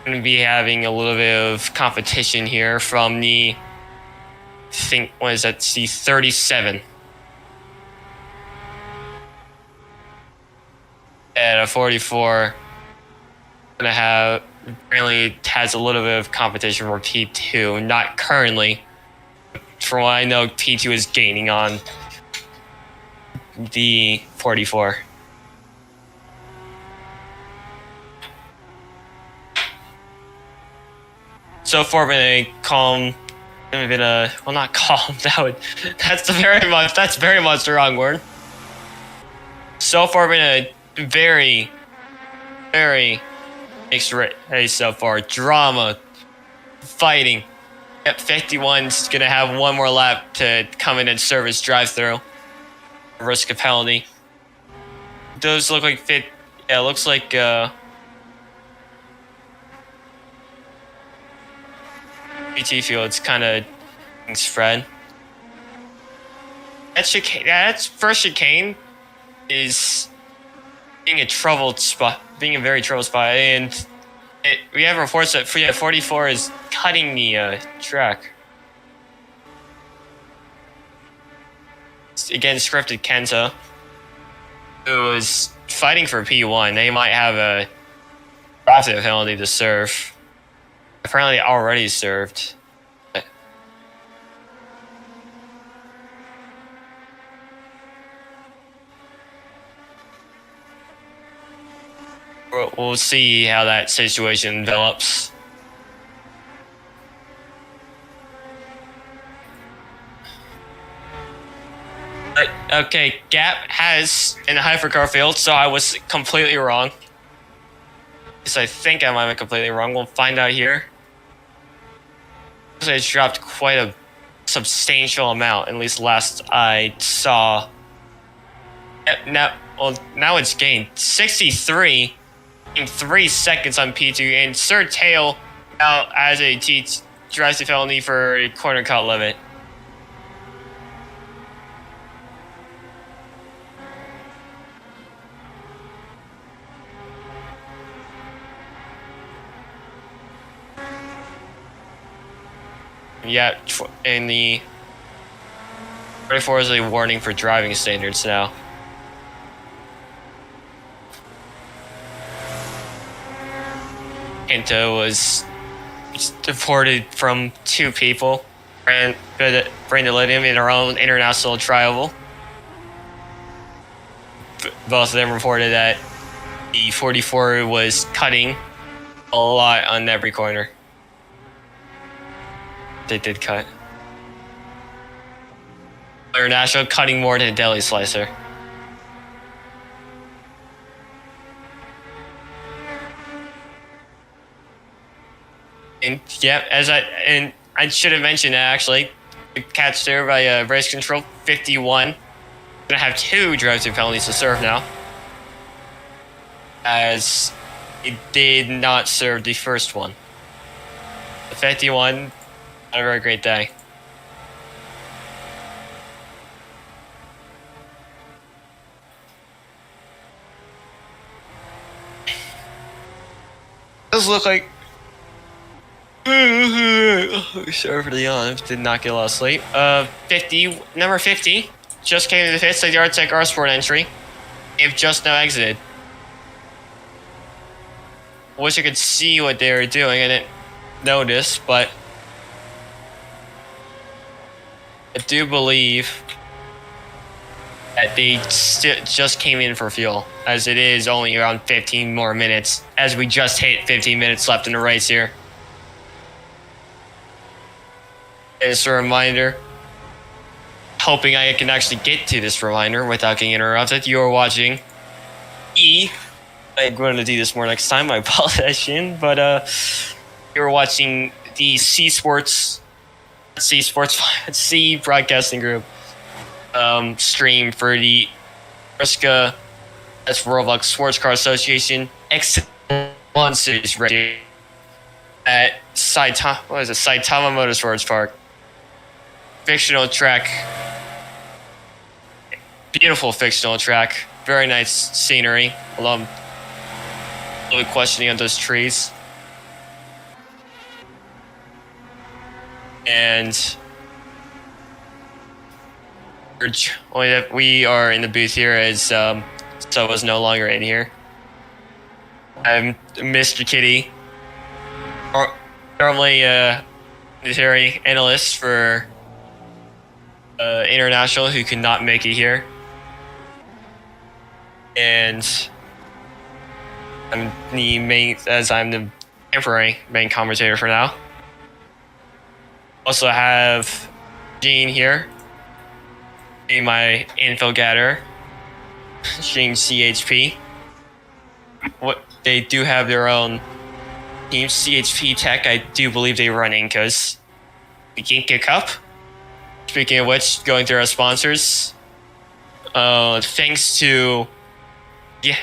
going to be having a little bit of competition here from the, I think, what is that, the 37. At a 44, going to have, apparently has a little bit of competition for P2, not currently. From what I know, P2 is gaining on the 44. So far, been a calm, well, not calm. That's very much the wrong word. So far, been a very, very mixed race so far. Drama, fighting. Yep, 51's gonna have one more lap to come in and serve his drive-through. Risk a penalty. those look like fit. Yeah, it looks like PT fields kind of spread. That chicane, that first chicane is being a troubled spot, being a very troubled spot, and we have reports that 44 is cutting the track. Again, scripted Kenta, who is fighting for P1. They might have a drafting penalty to serve. Apparently already served. We'll see how that situation develops. But, okay, Gap has in the hypercar field, so I was completely wrong. So I think I might be completely wrong. We'll find out here. It's dropped quite a substantial amount, at least last I saw. Now it's gained 63 in 3 seconds on P2, and Sir Tail now has a drives the penalty for a corner cut limit. Yeah, in the 34 is a warning for driving standards now. Kenta was deported from 2 people, Brandon Lithium in our own international travel. Both of them reported that the 44 was cutting a lot on every corner. They did cut. International cutting more than a deli slicer. And yeah, I should have mentioned that actually. The catch there by race control 51. Gonna have 2 drive-through penalties to serve now, as it did not serve the first one. The 51. Not a very great day. Does look like. Sorry for the yawn. Did not get a lot of sleep. Number 50 just came to the pits. The Yard Tech R Sport entry. They've just now exited. Wish I could see what they were doing. I didn't notice, but I do believe that they just came in for fuel, as it is only around 15 more minutes, as we just hit 15 minutes left in the race here. And it's a reminder, hoping I can actually get to this reminder without getting interrupted. You are watching E. I'm going to do this more next time, I apologize, but you're watching the C Broadcasting Group stream for the Riska, that's Roblox Sports Car Association XLMS Le Mans Series race at Saitama Motorsports Park. Fictional track, beautiful fictional track, very nice scenery. Although I'm a little bit questioning on those trees. And we are in the booth here as so was no longer in here. I'm Mr. Kitty, normally military analyst for International, who could not make it here. And I'm the temporary main commentator for now. Also have Gene here, being my info gatherer, Gene CHP. They do have their own team, CHP Tech. I do believe they run Inca's the Inca Cup. Speaking of which, going through our sponsors, thanks to yeah,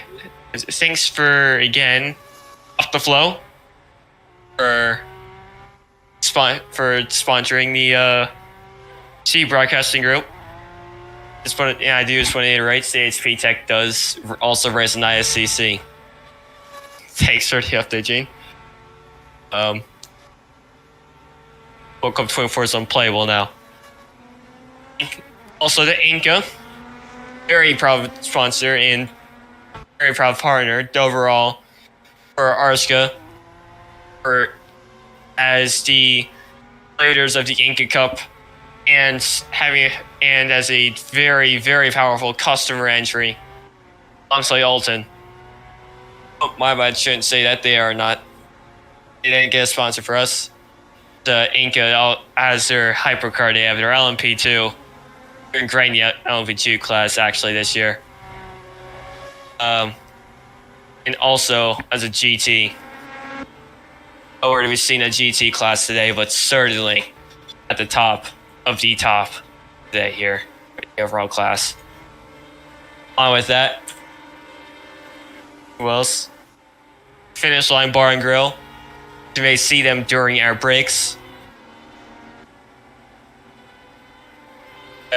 thanks for again Off the Flow for sponsoring the C Broadcasting Group. I just want to iterate. CHP Tech does also race an ISCC. Thanks for the update, Gene. World Cup 24 is unplayable now. Also, the Inca, very proud sponsor and very proud partner, overall, for Arska, as the leaders of the Inca Cup, and as a very, very powerful customer entry alongside Alton. Oh, my bad, shouldn't say that they are not. They didn't get a sponsor for us. The Inca has their hypercar. They have their LMP2. They're in great LMP2 class actually this year. And also as a GT. Nowhere to be seen a GT class today, but certainly at the top of the top today here, the overall class. On with that. Who else? Finish Line Bar and Grill. You may see them during our breaks.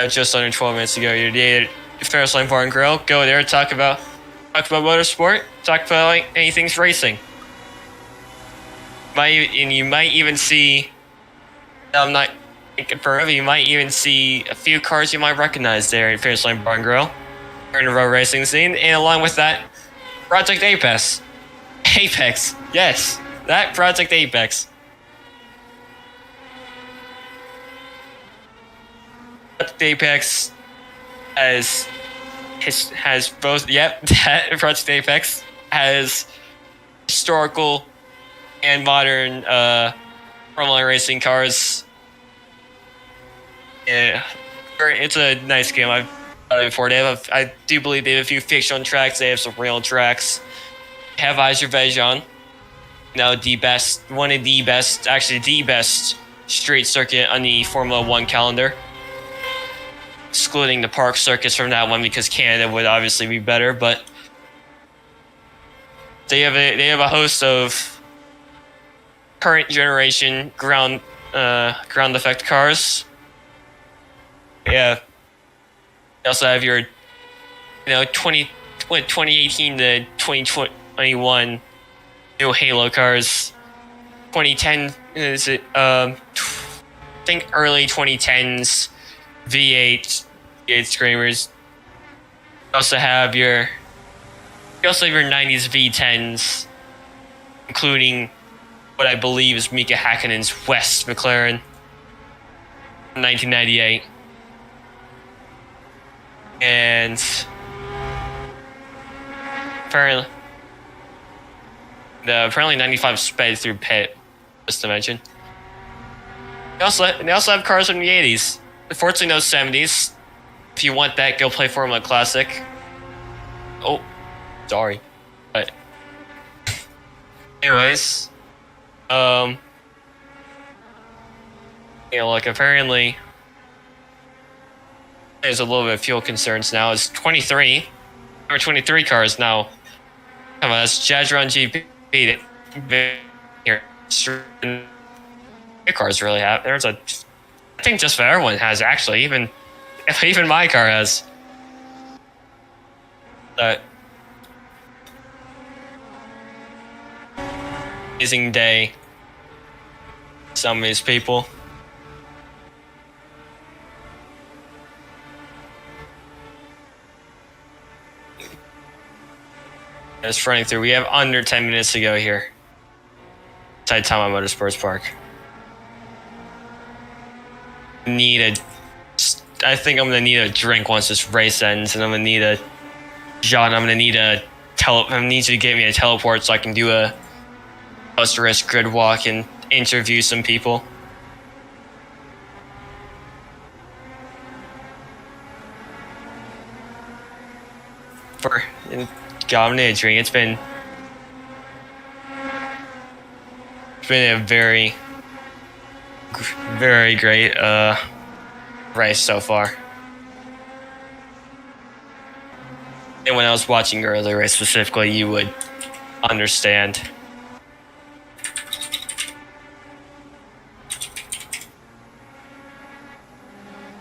Just under 12 minutes ago, you did Finish Line Bar and Grill. Go there, talk about motorsport, talk about anything's racing. You might even see. I'm not confirmed. You might even see a few cars you might recognize there in Finish Line Bar and Grill, or in the road racing scene, and along with that, Project Apex. Apex, yes. That Project Apex. Project Apex has both. Yep, that Project Apex has historical and modern Formula racing cars. Yeah, it's a nice game. I've played it before. I do believe they have a few fiction tracks. They have some real tracks. They have Azerbaijan. The best street circuit on the Formula One calendar. Excluding the park circuits from that one because Canada would obviously be better, but they have a host of current generation ground effect cars. Yeah. They also have your 2018 to 2021 new Halo cars. 2010 is it? I think early 2010s V8 Screamers. You also have your 90s V10s, including what I believe is Mika Häkkinen's West McLaren, 1998, and apparently 95 sped through pit, just to mention. They also have cars from the 80s. Unfortunately, no 70s. If you want that, go play Formula Classic. Oh, sorry. But anyways, apparently there's a little bit of fuel concerns now. It's 23 cars now. Come on, that's Jadron GP. Here, cars really have. I think just about everyone has actually. Even my car has. Amazing day. Some of these people. Just running through. We have under 10 minutes to go here. Inside Tama Motorsports Park. I think I'm gonna need a drink once this race ends, and I'm gonna need I need you to get me a teleport so I can do a post-race grid walk and interview some people. I'm gonna need a drink. It's been a very, very great race so far. And when I was watching earlier race specifically, you would understand.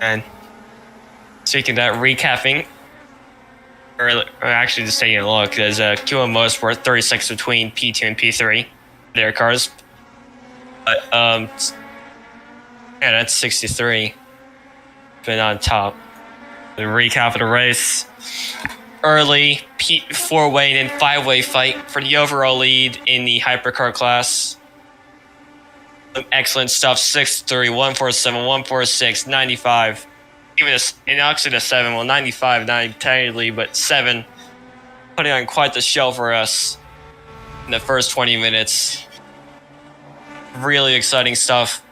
And speaking of that, recapping, or actually just taking a look, there's a QM Motorsport 36 between P2 and P3, their cars. But, yeah, that's 63. Been on top. The recap of the race. Early four-way and then five-way fight for the overall lead in the hypercar class. Some excellent stuff. 6-3, 147, 146, 95. Even an actually a 7. Well, 95, not technically, but 7. Putting on quite the show for us in the first 20 minutes. Really exciting stuff.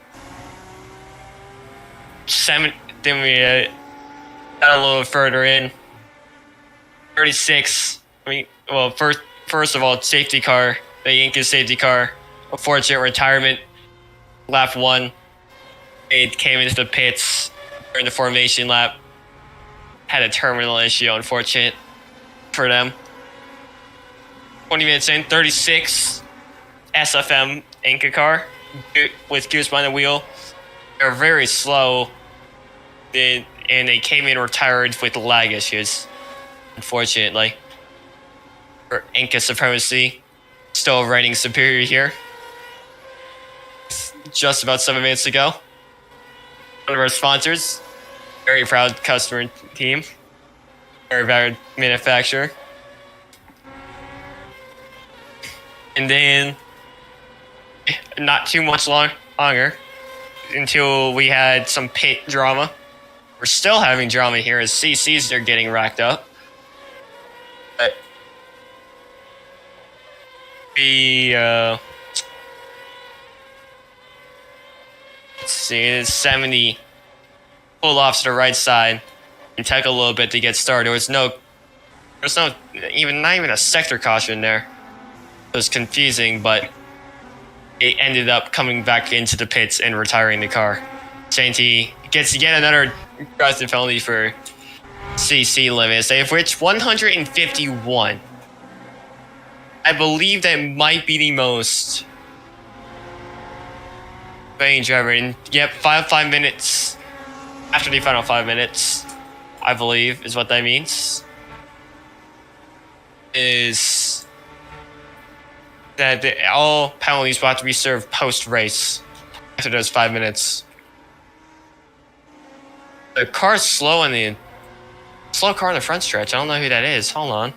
7. Then we got a little further in. 36. I mean, well, first of all, safety car, the Yankee safety car, unfortunate retirement. Lap 1, it came into the pits during the formation lap. Had a terminal issue, unfortunate for them. 20 minutes in, 36, SFM Inca car with Goose behind the wheel. They're very slow, and they came in retired with lag issues, unfortunately. For Inca supremacy, still reigning superior here. Just about 7 minutes ago. One of our sponsors, very proud customer team, very proud manufacturer. And then, not too much longer until we had some pit drama. We're still having drama here as CCs are getting racked up. But let's see, it's 70. Pull off to the right side and take a little bit to get started. There's not even a sector caution there. It was confusing, but it ended up coming back into the pits and retiring the car. Shanty gets yet another driving penalty for CC limits, of which 151. I believe that might be the most. Driver, and yep, 5 minutes after the final 5 minutes, I believe is what that means. Is that all penalties will have to be served post-race after those 5 minutes. The car's slow in the slow car in the front stretch. I don't know who that is. Hold on.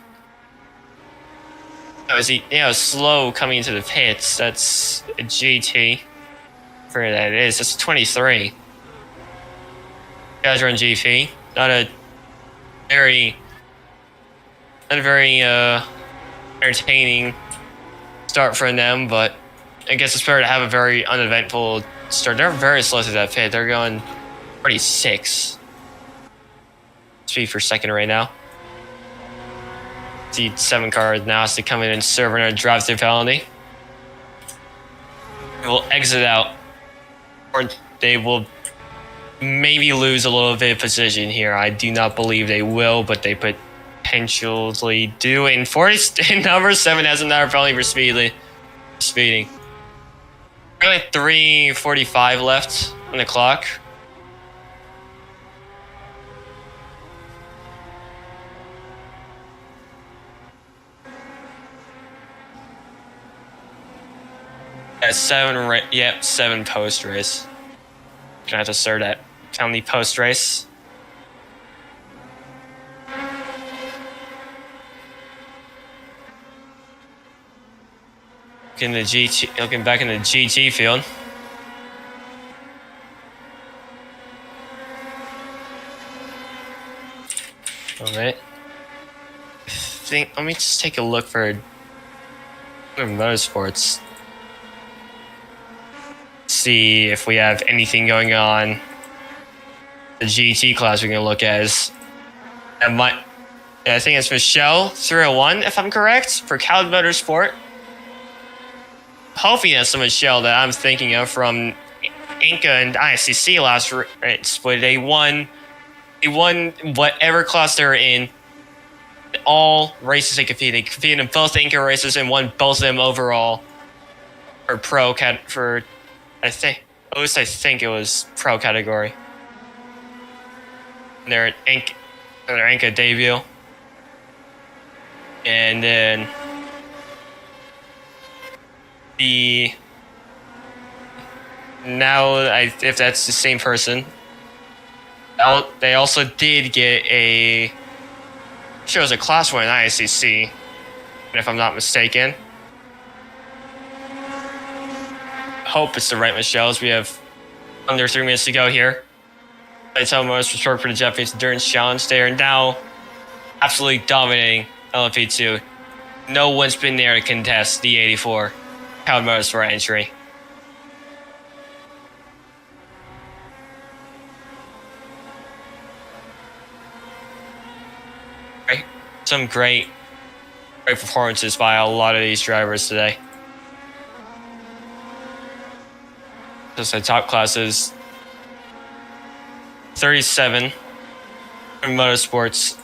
Oh, is he? Yeah, slow coming into the pits. That's a GT. For that it is. It's 23. Guys run GP. Not a very entertaining start for them, but I guess it's better to have a very uneventful start. They're very slow through that pit. They're going 36 speed per second right now. The 7 car now has to come in and serve another drive-through penalty. It will exit out, or they will maybe lose a little bit of position here. I do not believe they will, but they potentially do. And number 7 has another penalty for speeding. Only 3:45 left on the clock. Yeah, 7 post race. Gonna have to serve that penalty post race. Looking back in the GT field. Alright. Let me just take a look for motorsports. See if we have anything going on. The GT class we're gonna look at is I think it's Michelle 301, if I'm correct, for Cloud Motorsport. Hopefully that's the Michelle that I'm thinking of from Inca and ICC last split. They won whatever class they were in. all races they competed. They competed in both Inca races and won both of them overall. Or pro for, I think it was pro category. Their Inca debut. And then if that's the same person, they also did get a, sure, it was a class 1 in ISCC, if I'm not mistaken. Hope it's the right Michelle's. We have under 3 minutes to go here. Daytona Motorsports short for the Japanese Endurance Challenge. They are now absolutely dominating LMP2. No one's been there to contest the 84 pound motorsport entry. Some great performances by a lot of these drivers today. Just the top classes, 37 in motorsports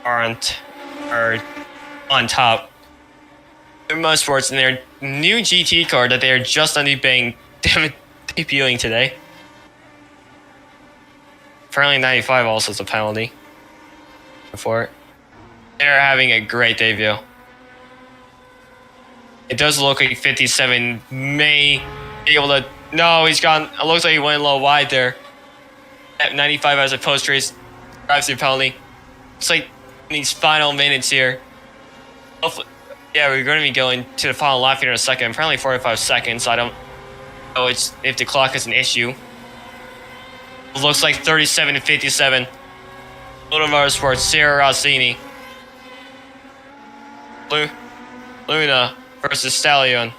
are on top. In motorsports in their new GT car that they are just debuting today. Apparently 95 also is a penalty for it. They're having a great debut. It does look like 57 may be able to... No, he's gone. It looks like he went a little wide there. At 95 as a post-race drive-through penalty. It's like in these final minutes here. Hopefully, yeah, we're going to be going to the final lap here in a second. Apparently 45 seconds. I don't know if the clock is an issue. It looks like 37 to 57. Little Motorsports, Sierra Rossini. Luna versus Stallion.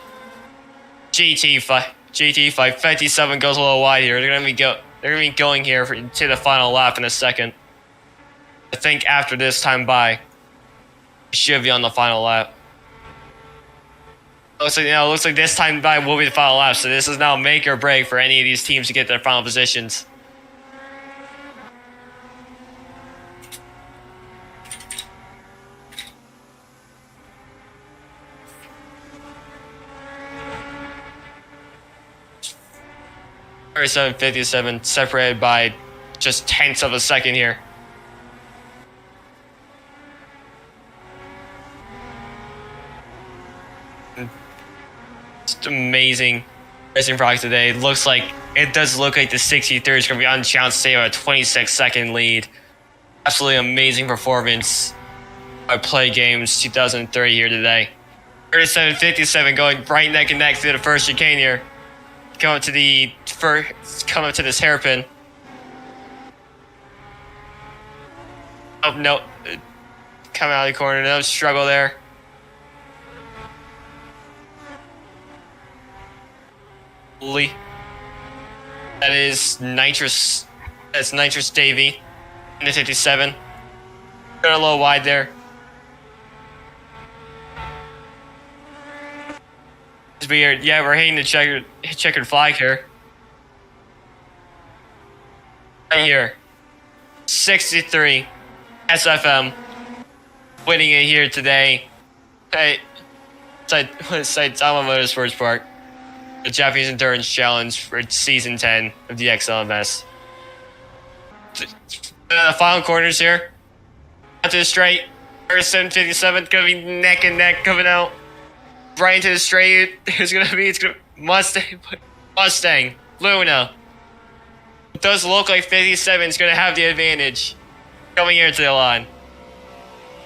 GT5 57 goes a little wide here. They're gonna be going here to the final lap in a second. I think after this time by, should be on the final lap. Looks like this time by will be the final lap. So this is now make or break for any of these teams to get their final positions. .57 separated by just tenths of a second here. Just amazing racing product today. It does look like the 63 is going to be unchallenged to stay a 26-second lead. Absolutely amazing performance by Play Games 2003 here today. 37.57 going right neck and neck through the first chicane here. Come up to this hairpin. Oh no! Coming out of the corner, no struggle there. Holy! That is Nitrous. That's Nitrous Davey in the 57. Got a little wide there. It's weird. Yeah, we're hitting the checkered flag here. Right here. 63 SFM winning it here today. Hey, Saitama Motorsports Park. The Japanese Endurance Challenge for Season 10 of the XLMS. The final corners here. Out to the straight. 37.57 gonna be neck and neck coming out. Right into the straight. It's gonna Mustang. Luna. It does look like 57 is gonna have the advantage coming here to the line.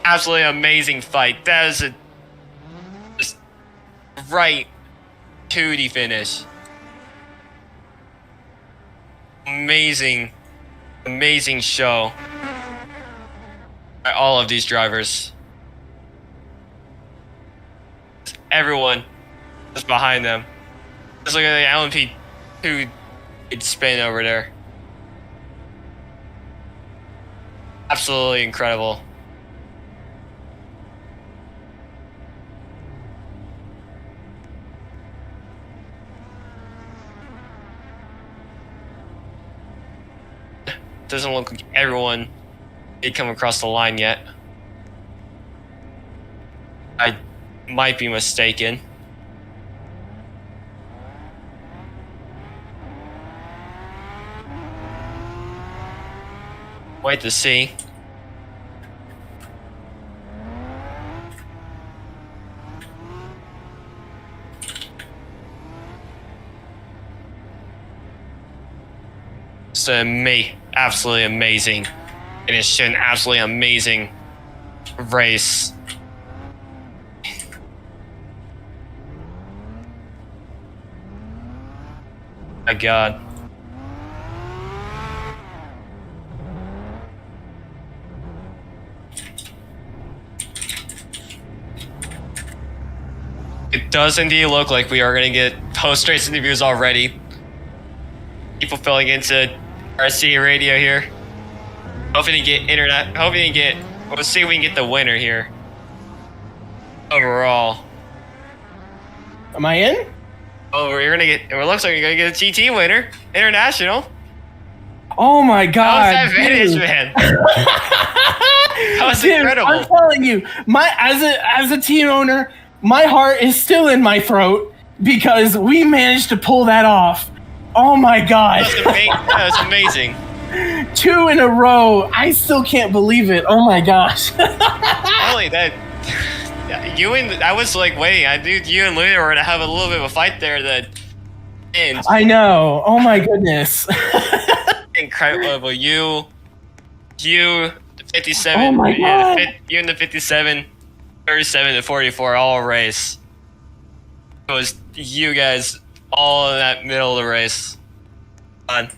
Absolutely amazing fight. That is just right to the finish. Amazing show by all of these drivers. Everyone is behind them. Just look at the LMP2 spin over there. Absolutely incredible. Doesn't look like everyone Didn't come across the line yet. I might be mistaken. Wait to see. It's absolutely amazing. It is an absolutely amazing race. My God. It does indeed look like we are going to get post-race interviews already. People filling into RC radio here. Hoping to get internet. Hoping to get. We'll see if we can get the winner here. Overall. Am I in? Oh, we're gonna get. It looks like we're gonna get a GT winner, international. Oh my God! How's that finish, man? That was incredible. I'm telling you, as a team owner, my heart is still in my throat because we managed to pull that off. Oh my God! That was amazing. 2 in a row. I still can't believe it. Oh my gosh. Only that. I was like waiting. I knew you and Luna were gonna have a little bit of a fight there. That end. I know. Oh my goodness. Incredible. You, the 57. Oh my God. You and the 57, 37 to 44 all race. It was you guys all in that middle of the race. Fun.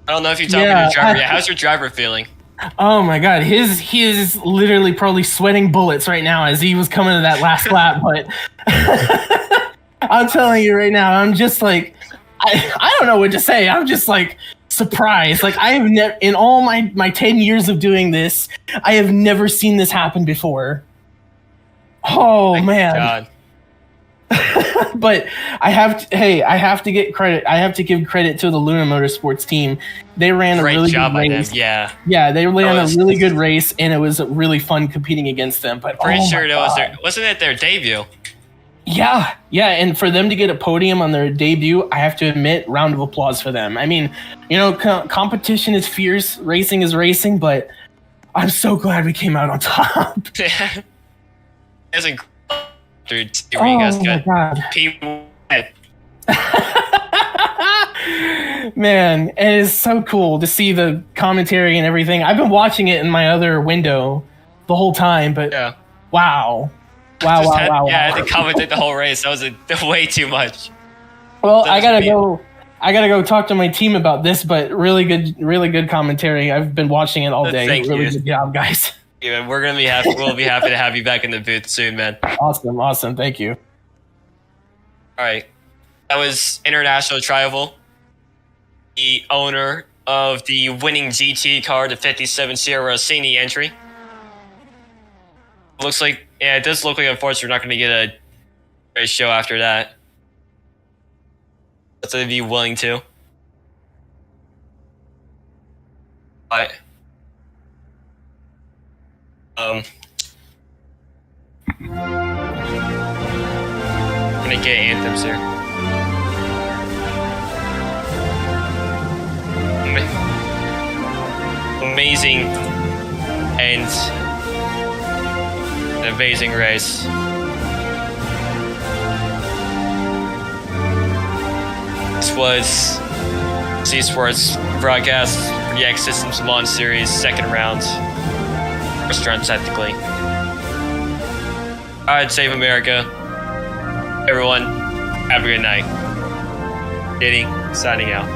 I don't know if you talked to your driver yet. How's your driver feeling? Oh my God, he is literally probably sweating bullets right now as he was coming to that last lap. But I'm telling you right now, I'm just like, I don't know what to say. I'm just like surprised. Like I have never, in all my 10 years of doing this, I have never seen this happen before. Oh man. God. But I have to get credit. I have to give credit to the Luna Motorsports team. They ran a really good race. Yeah, they ran a really good race, and it was really fun competing against them. But pretty sure wasn't it their debut? Yeah, and for them to get a podium on their debut, I have to admit, round of applause for them. I mean, you know, competition is fierce, racing is racing, but I'm so glad we came out on top. That's incredible. Dude, oh my God. People. Man, it is so cool to see the commentary and everything. I've been watching it in my other window the whole time, but wow. Yeah, I had to commentate the whole race. That was way too much. Well, I gotta go talk to my team about this, but really good commentary. I've been watching it all day. Thank really you. good job, guys. Yeah, we're gonna be happy. We'll be happy to have you back in the booth soon, man. Awesome. Thank you. All right, that was International Travel, the owner of the winning GT car, the 57 Sierra Rossini entry. Looks like, it does look like, unfortunately, we're not going to get a race show after that. But they'd be willing to. But I'm gonna get anthems here. Amazing and an amazing race. This was C Sports broadcast for the Xsystems Le Mans Series, second round. First round, technically. Alright, save America. Everyone, have a good night. Diddy, signing out.